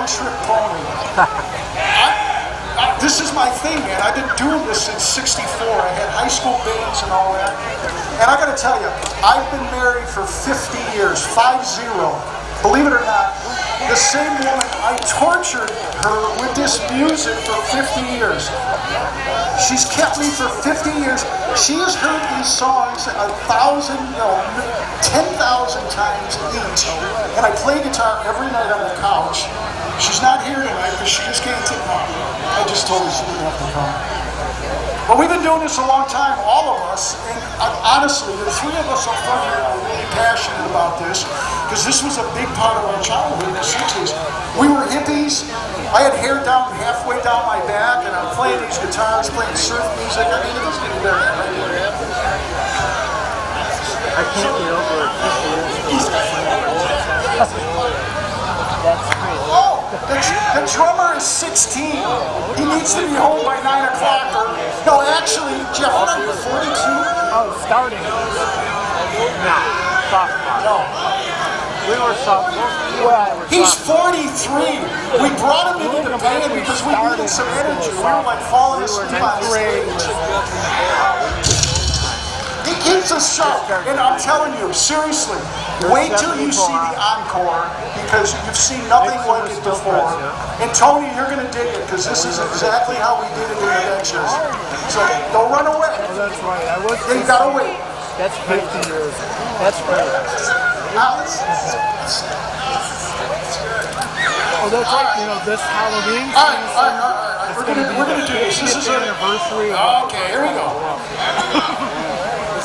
one-trick pony. This is my thing, man. I've been doing this since '64. I had high school bands and all that. And I gotta tell you, I've been married for 50 years, 5-0. Believe it or not, the same woman, I tortured her with this music for 50 years. She's kept me for 50 years. She has heard these songs 1,000, no, 10,000 times each. And I play guitar every night on the couch. She's not here tonight because she just can't take off. I just told her she didn't have to come. But we've been doing this a long time, all of us, and honestly, the three of us up front here are really passionate about this, because this was a big part of our childhood in the 60s. We were hippies. I had hair down halfway down my back, and I'm playing these guitars, playing surf music. I mean, it doesn't even matter. I can't get over it. Oh, the drummer is 16. He needs to be home by 9 o'clock. No, actually, Jeff, what are you, 42? Oh, starting. Nah, sophomore. No. We were sophomore. Well, He's 43. We brought him into the band because we needed some energy. We were like falling asleep on stage. He keeps us sharp. And I'm telling you, seriously, wait till you see the encore, because you've seen nothing like it before. And Tony, you're going to dig it, because this is exactly how we did it in the benches. So don't run away. Oh, that's right. I was. You gotta wait. That's 50 years. That's great. Oh, that's right. You know, this Halloween. All right. We're gonna do this. This is the anniversary. Okay, here we go.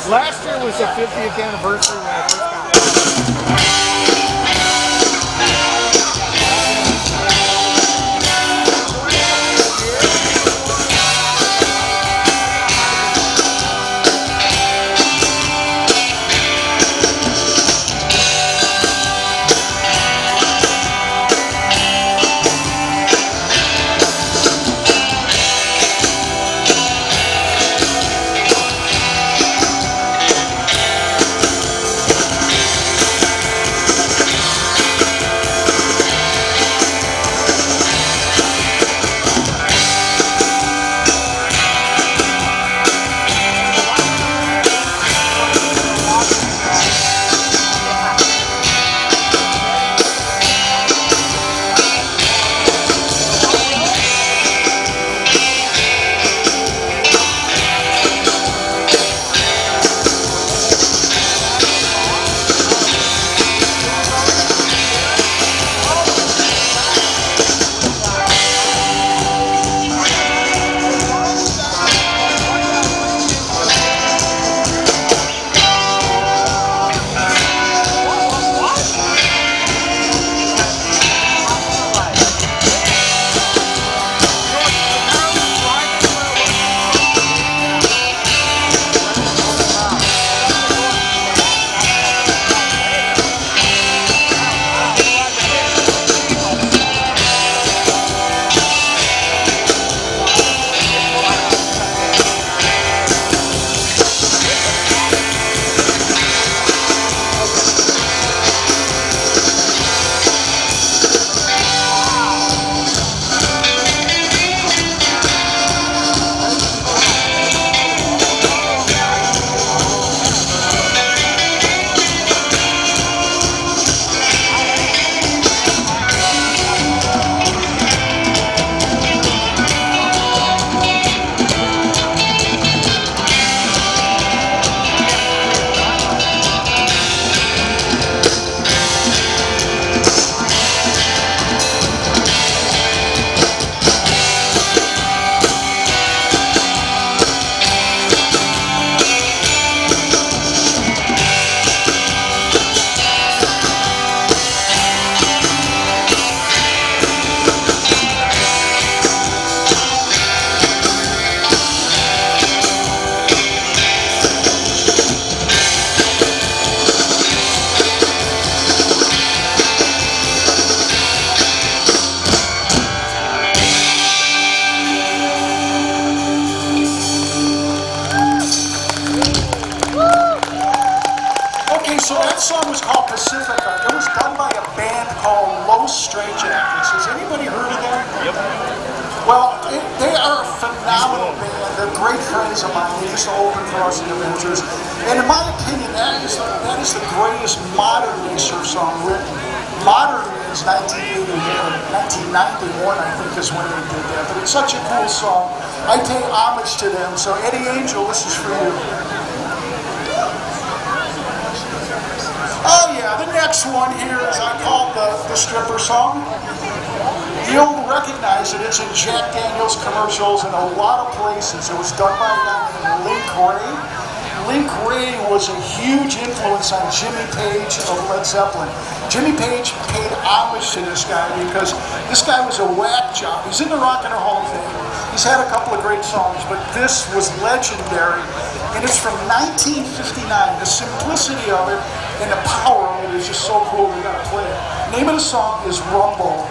Last year was the 50th anniversary when I first got it. song was called Pacifica. It was done by a band called Los Straitjackets. Has anybody heard of them? Yep. Well, they are a phenomenal band. They're great friends of mine. They used to open for us in Avengers. And in my opinion, that is the greatest modern day surf song written. Modern is 1991, I think, is when they did that. But it's such a cool song. I pay homage to them. So Eddie Angel, this is for you. Oh yeah, the next one here is I call the stripper song. You'll recognize it. It's in Jack Daniels commercials in a lot of places. It was done by a guy named Link Ray. Link Ray was a huge influence on Jimmy Page of Led Zeppelin. Jimmy Page paid homage to this guy because this guy was a whack job. He's in the Rock and Roll Hall of Fame. He's had a couple of great songs, but this was legendary. And it's from 1959. The simplicity of it and the power of it is just so cool. We gotta play it. The name of the song is Rumble.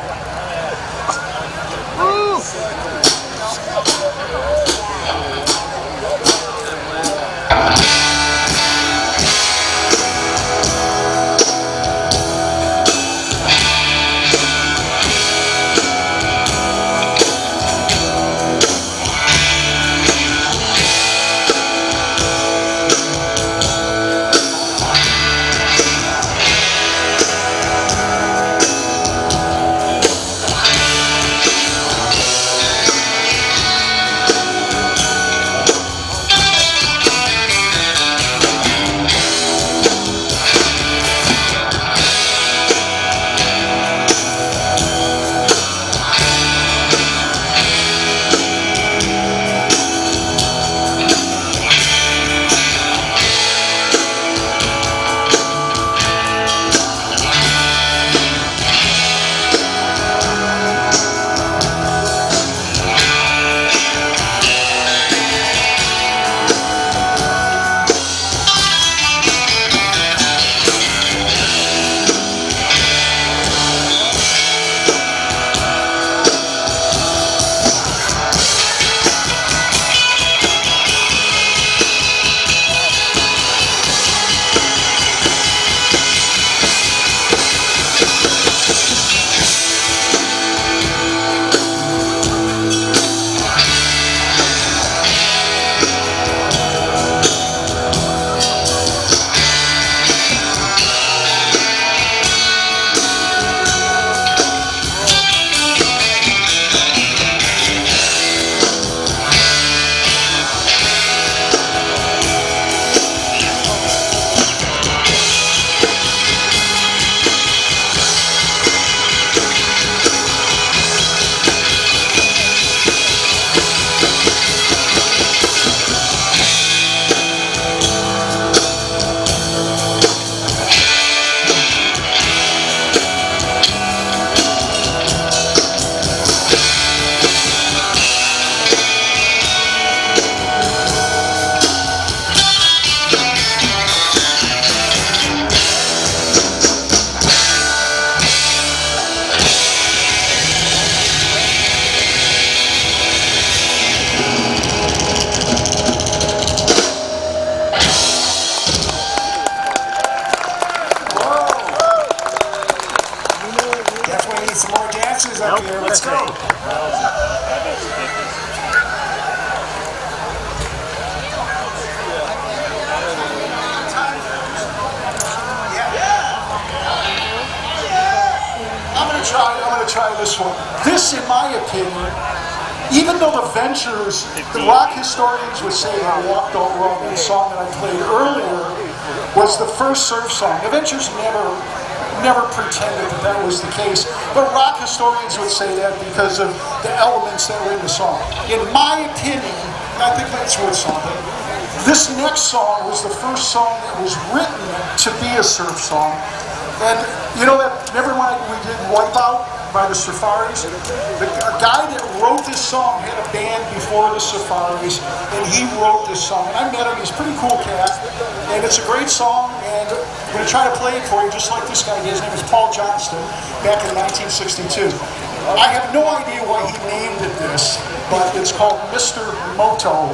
Let's go. I'm gonna try this one. This, in my opinion, even though the Ventures, the rock historians would say I Walk Don't Run, the song that I played earlier, was the first surf song. The Ventures never pretended that was the case, but rock historians would say that because of the elements that were in the song. In my opinion, I think that's worth something. This next song was the first song that was written to be a surf song. And you know that, remember when we did Wipeout by the Safaris? A guy that wrote this song had a band before the Safaris, and he wrote this song. And I met him, he's a pretty cool cat, and it's a great song, and I'm going to try to play it for you just like this guy did. His name is Paul Johnston, back in 1962. I have no idea why he named it this, but it's called Mr. Moto.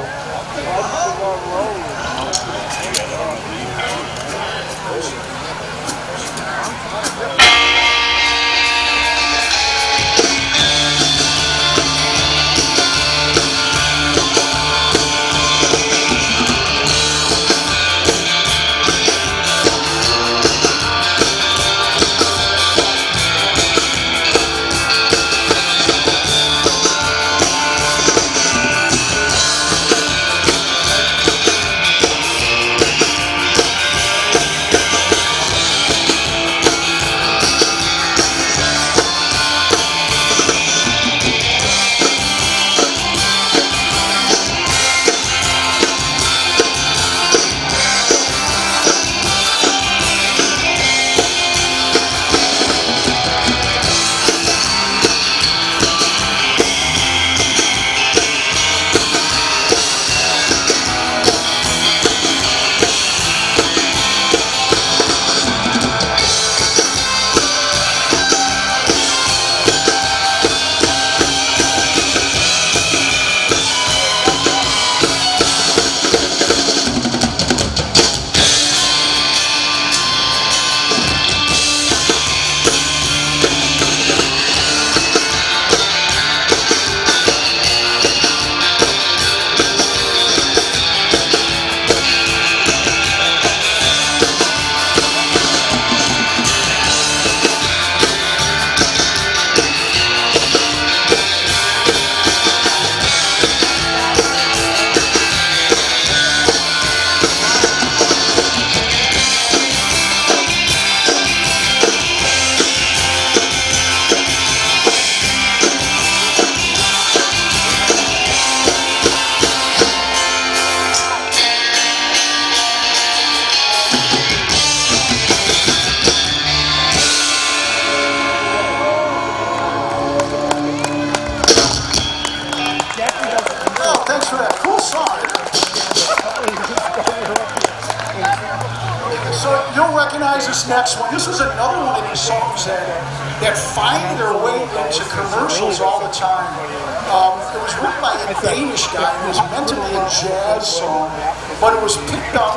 So you'll recognize this next one. This is another one of these songs that find their way into commercials all the time. It was written by a Danish guy. It was meant to be a jazz song, but it was picked up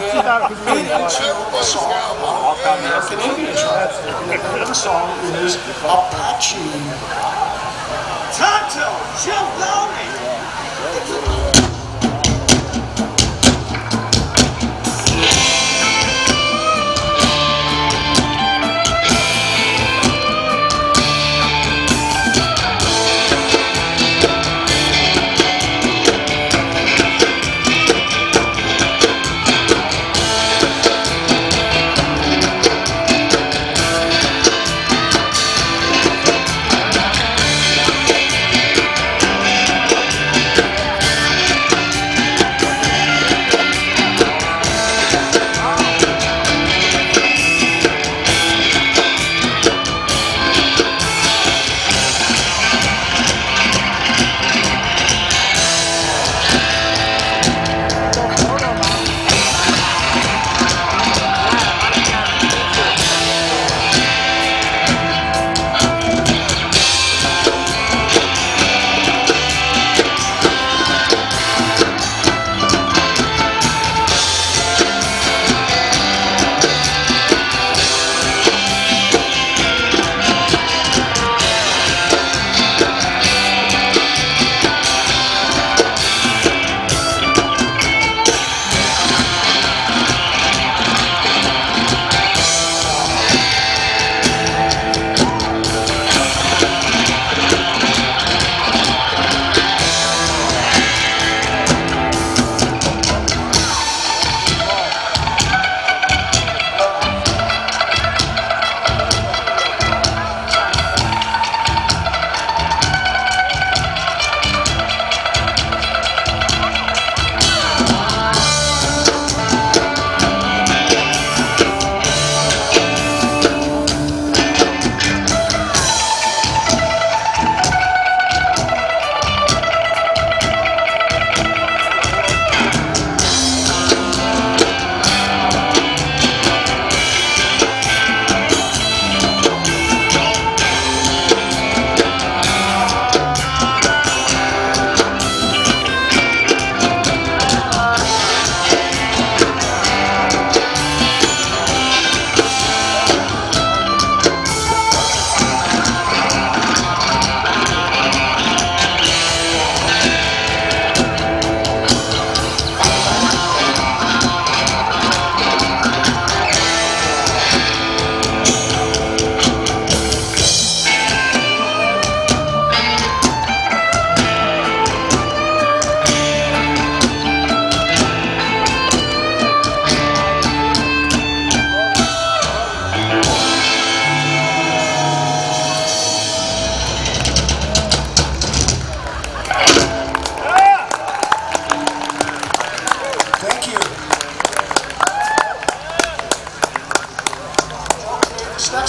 and made into a song about American Indian tribes. And the name of the song is Apache. Tonto, jump on it.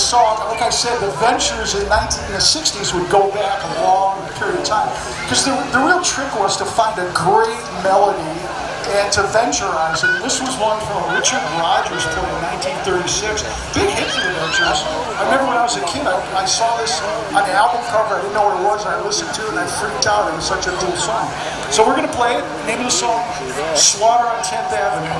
song, like I said, the Ventures in the 60s would go back a long period of time. Because the real trick was to find a great melody and to venturize it. And this was one from Richard Rodgers played in 1936. Big hit for the Ventures. I remember when I was a kid, I saw this on the album cover. I didn't know what it was, and I listened to it, and I freaked out. It was such a cool song. So we're going to play it. The name of the song, Slaughter on 10th Avenue.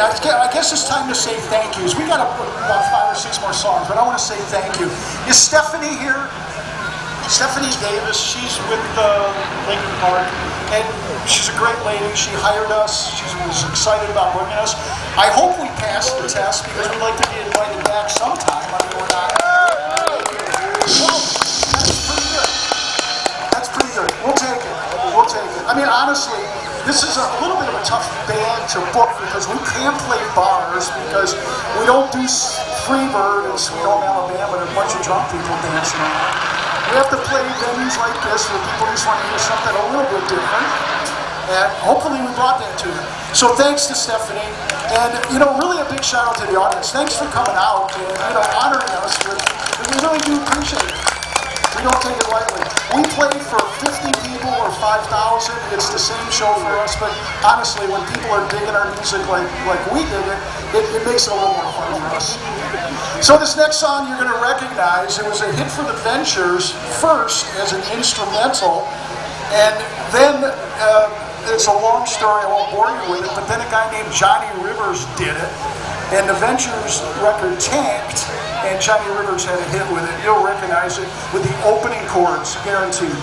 I guess it's time to say thank yous. We got about 5 or 6 more songs, but I want to say thank you. Is Stephanie here? Stephanie Davis, she's with Lincoln Park, and she's a great lady. She hired us. She was excited about bringing us. I hope we pass the test because we'd like to be invited back sometime. I mean, we're not. Well, that's pretty good. That's pretty good. We'll take it. We'll take it. I mean, honestly, this is a little bit of a tough band to book because we can't play bars because we don't do Freebird in Sweet Home Alabama and a bunch of drunk people dancing around. We have to play venues like this where people just want to hear something a little bit different. And hopefully we brought that to them. So thanks to Stephanie. And, really a big shout out to the audience. Thanks for coming out and, honoring us. We really do appreciate it. We don't take it lightly. We play for 50 people or 5,000. It's the same show for us. But honestly, when people are digging our music like we dig it makes it a little more fun for us. So this next song you're going to recognize, it was a hit for the Ventures first as an instrumental, and then it's a long story, I won't bore you with it, but then a guy named Johnny Rivers did it, and the Ventures record tanked, and Johnny Rivers had a hit with it. You'll recognize it with the opening chords, guaranteed.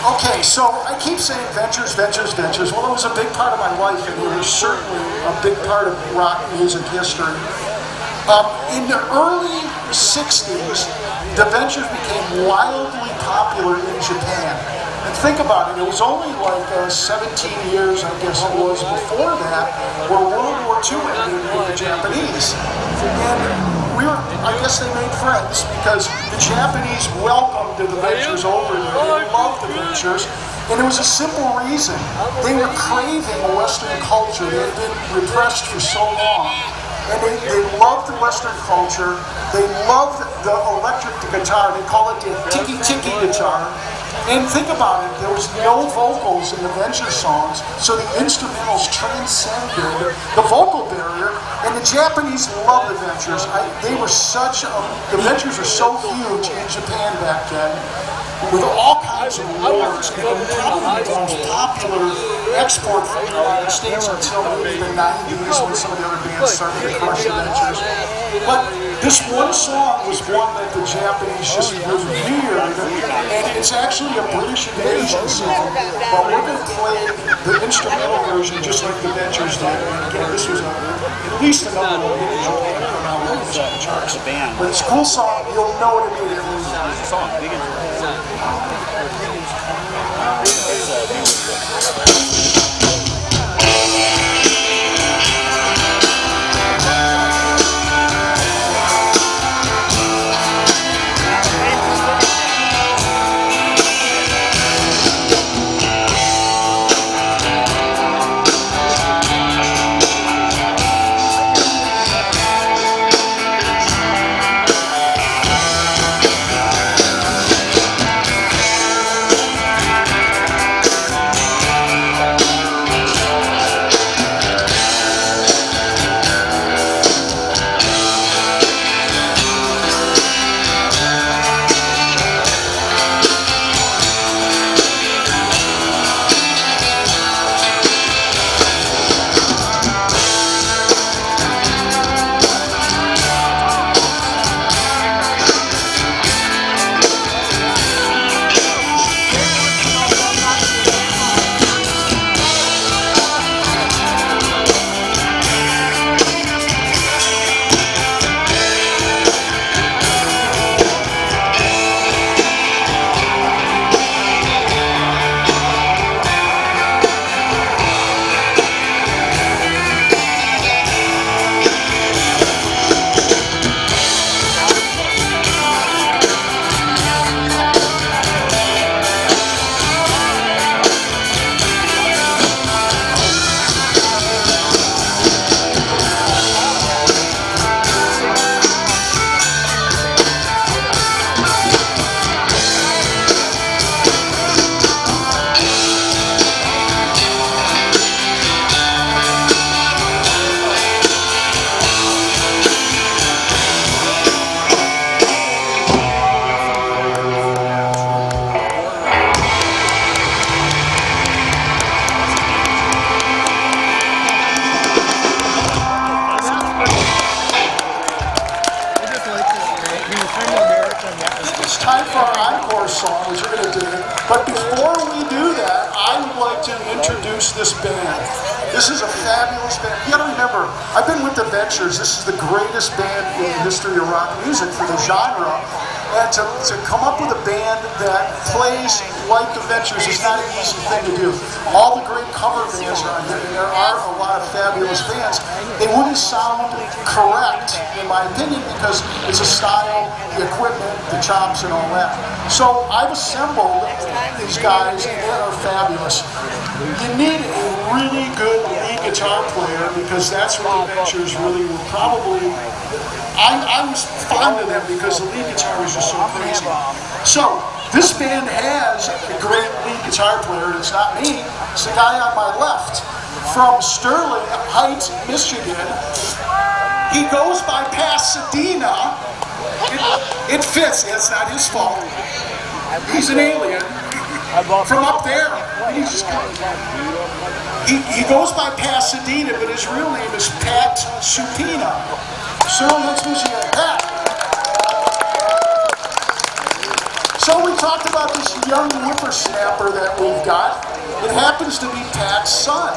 Okay, so I keep saying Ventures, Ventures, Ventures. Well, it was a big part of my life, and it was certainly a big part of rock music history. In the early 60s, the Ventures became wildly popular in Japan. And think about it, it was only like 17 years, I guess it was, before that, where World War II ended with the Japanese. And I guess they made friends because the Japanese welcomed the Ventures over there. They loved the Ventures. And it was a simple reason. They were craving Western culture. They had been repressed for so long. And they loved the Western culture. They loved the electric guitar. They call it the tiki-tiki guitar. And think about it, there was no vocals in the Venture songs, so the instrumentals transcended the vocal barrier, and the Japanese loved the Ventures. The Ventures were so huge in Japan back then, with all kinds of awards, and probably the most popular export from the United States until maybe the 90s when some of the other bands started to crush the Ventures. But this one song was one that the Japanese just revered, and it's actually a British invasion song, but we're going to play the instrumental version just like the Ventures did. And again, this was at least another one in Japan from now on the charts. But it's a cool song, you'll know it immediately. Time for our encore song, which you're going to do. But before we do that, I would like to introduce this band. This is a fabulous band. You got to remember, I've been with the Ventures. This is the greatest band in the history of rock music for the genre. And to come up with a band that plays like the Ventures is not an easy thing to do. All the great cover bands are on here, and there are a lot of fabulous bands. They wouldn't sound correct, in my opinion, because it's a style, the equipment, the chops, and all that. So I've assembled these guys, and they are fabulous. You need a really good lead guitar player, because that's where the Ventures really were probably... I was fond of them because the lead guitar was just so crazy. So, this band has a great lead guitar player, and it's not me, it's the guy on my left. From Sterling Heights, Michigan. He goes by Pasadena. It fits, it's not his fault. He's an alien from up there. He goes by Pasadena, but his real name is Pat Supina. Sterling Heights, Michigan. Pat. So we talked about this young whippersnapper that we've got. It happens to be Pat's son.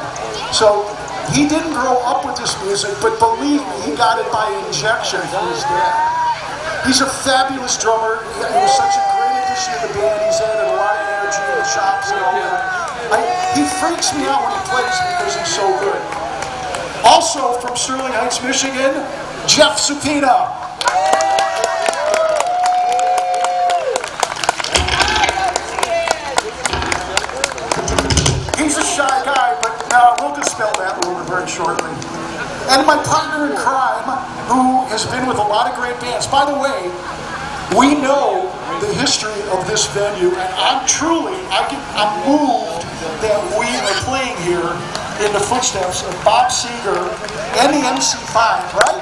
So he didn't grow up with this music, but believe me, he got it by injection from his dad. He's a fabulous drummer. He was such a great addition to the band. He's added a lot of energy in the chops and all that. He freaks me out when he plays because he's so good. Also from Sterling Heights, Michigan, Jeff Supina. start shortly. And my partner in crime, who has been with a lot of great bands. By the way, we know the history of this venue, and I'm moved that we are playing here in the footsteps of Bob Seger and the MC5, right?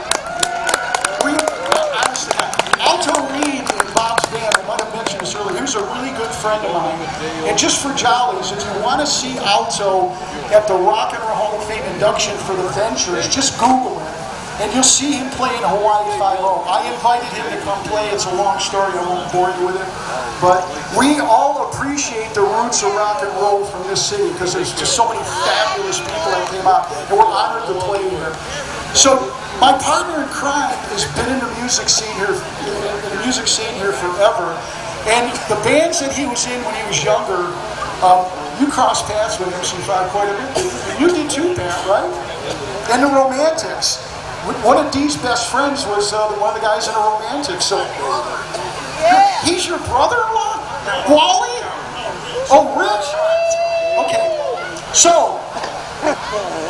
Honestly, Alto Reed in Bob's band, I might have mentioned this earlier, he was a really good friend of mine. And just for jollies, if you want to see Alto at the Rock and Roll Hall of Fame induction for the Ventures, just Google it. And you'll see him play in Hawaii Five-0. I invited him to come play. It's a long story. I won't bore you with it. But we all appreciate the roots of rock and roll from this city because there's just so many fabulous people that came out. And we're honored to play here. So my partner in crime has been in the music scene here, forever. And the bands that he was in when he was younger, you crossed paths with MC5 quite a bit. You did too, Pat, right? And the Romantics. One of Dee's best friends was one of the guys in the Romantics. So he's your brother-in-law, Wally? Oh, Rich? Okay. So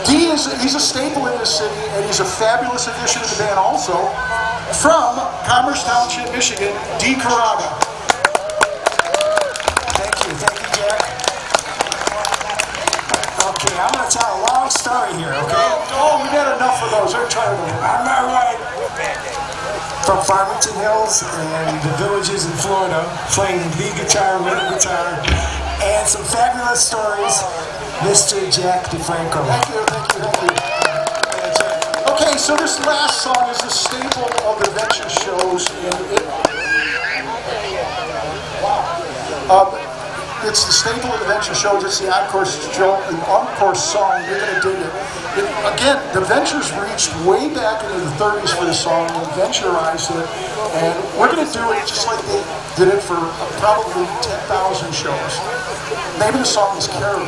he's a staple in this city, and he's a fabulous addition to the band. Also, from Commerce Township, Michigan, Dee Carraga. Thank you, Jack. Okay, I'm going to tell a long story here, okay? Oh, we got enough of those. They're tired of them. I'm not right. From Farmington Hills and the villages in Florida, playing lead guitar, rhythm guitar, and some fabulous stories, Mr. Jack DeFranco. Thank you. Okay, so this last song is a staple of the Venture shows. It's the staple of the Venture shows. It's the encore song. You're going to dig it. Again, the Ventures reached way back into the 30s for this song and venturized it. And we're going to do it just like they did it for probably 10,000 shows. Maybe the song is Caravan.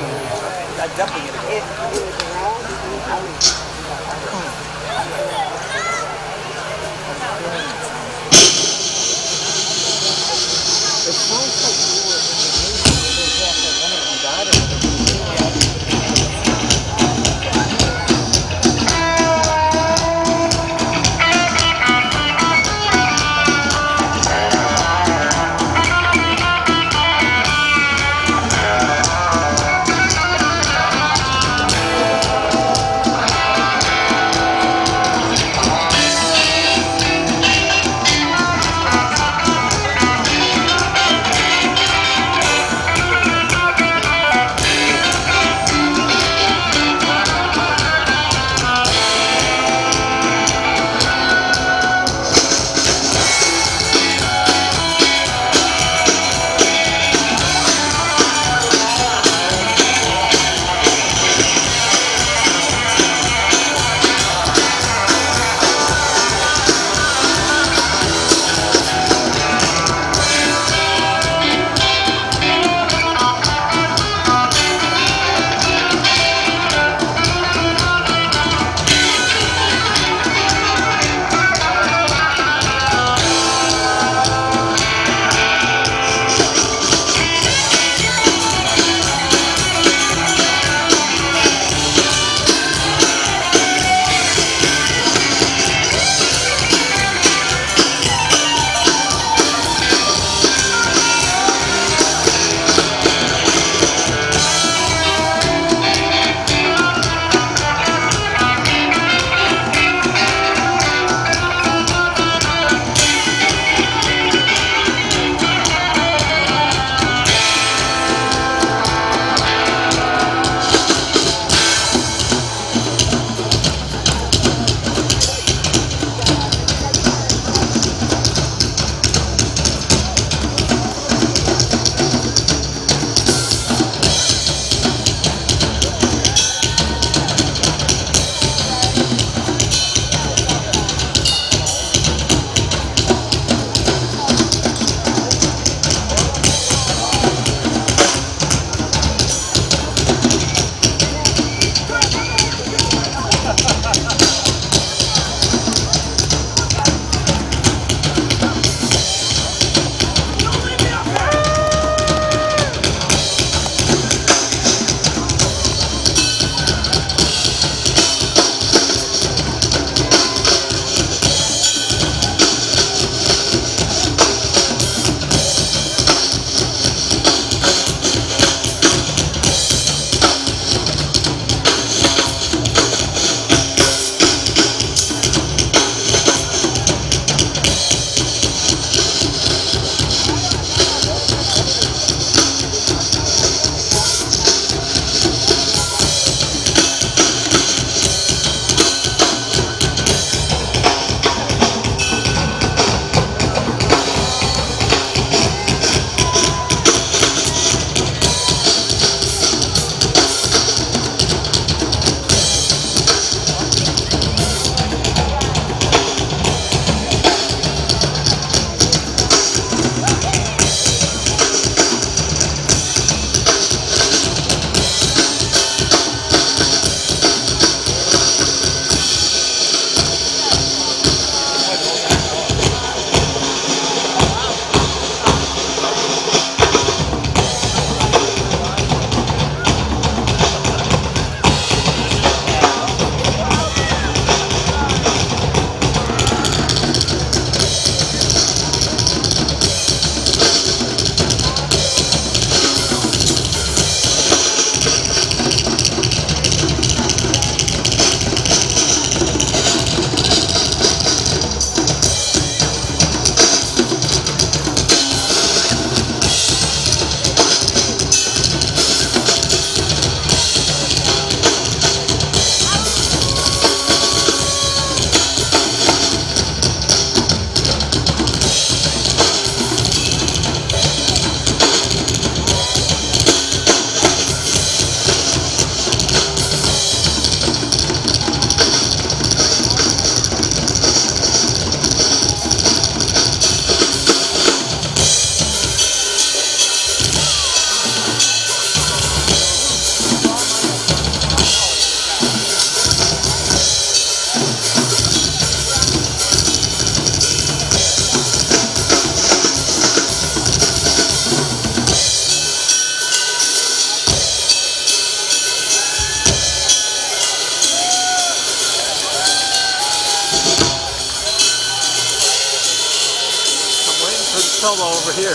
solo over here.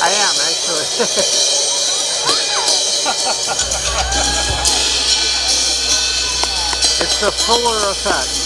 I am, actually. It's the fuller effect.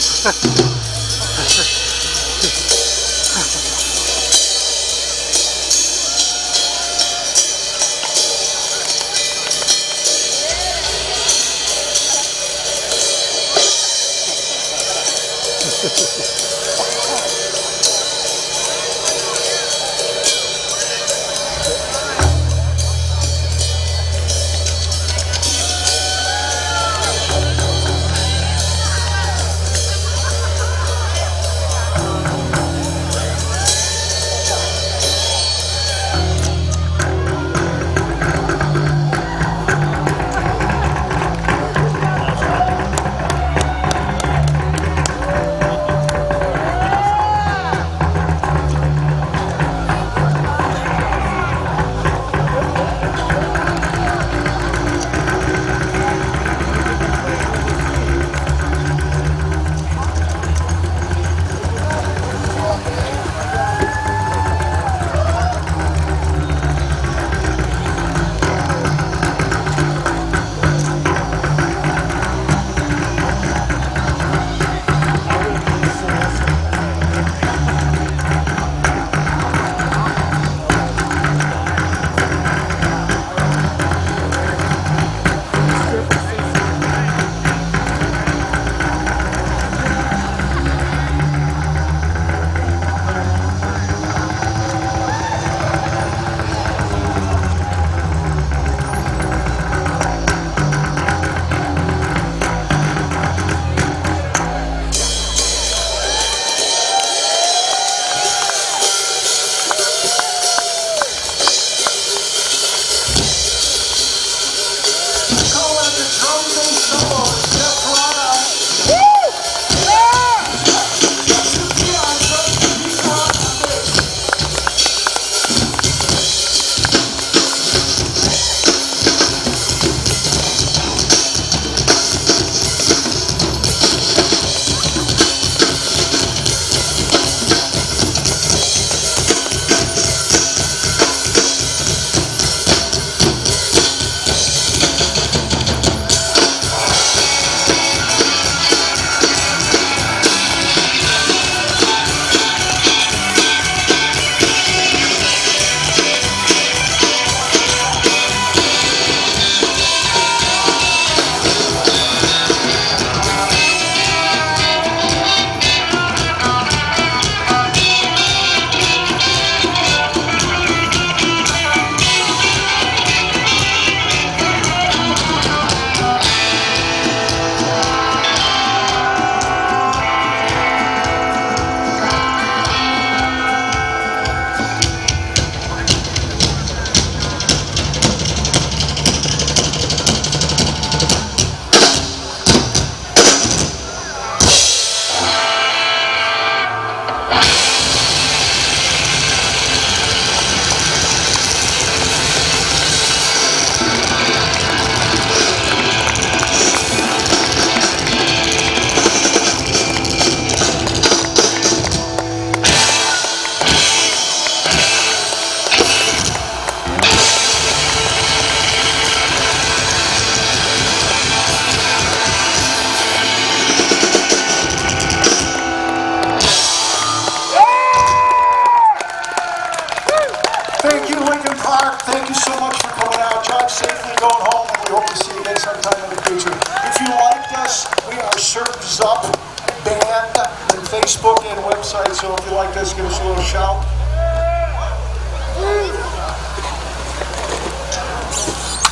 Thank you so much for coming out. Drive safely going home, and we hope to see you again sometime in the future. If you liked us, we are Surfs Up Band on Facebook and website, so if you like us, give us a little shout.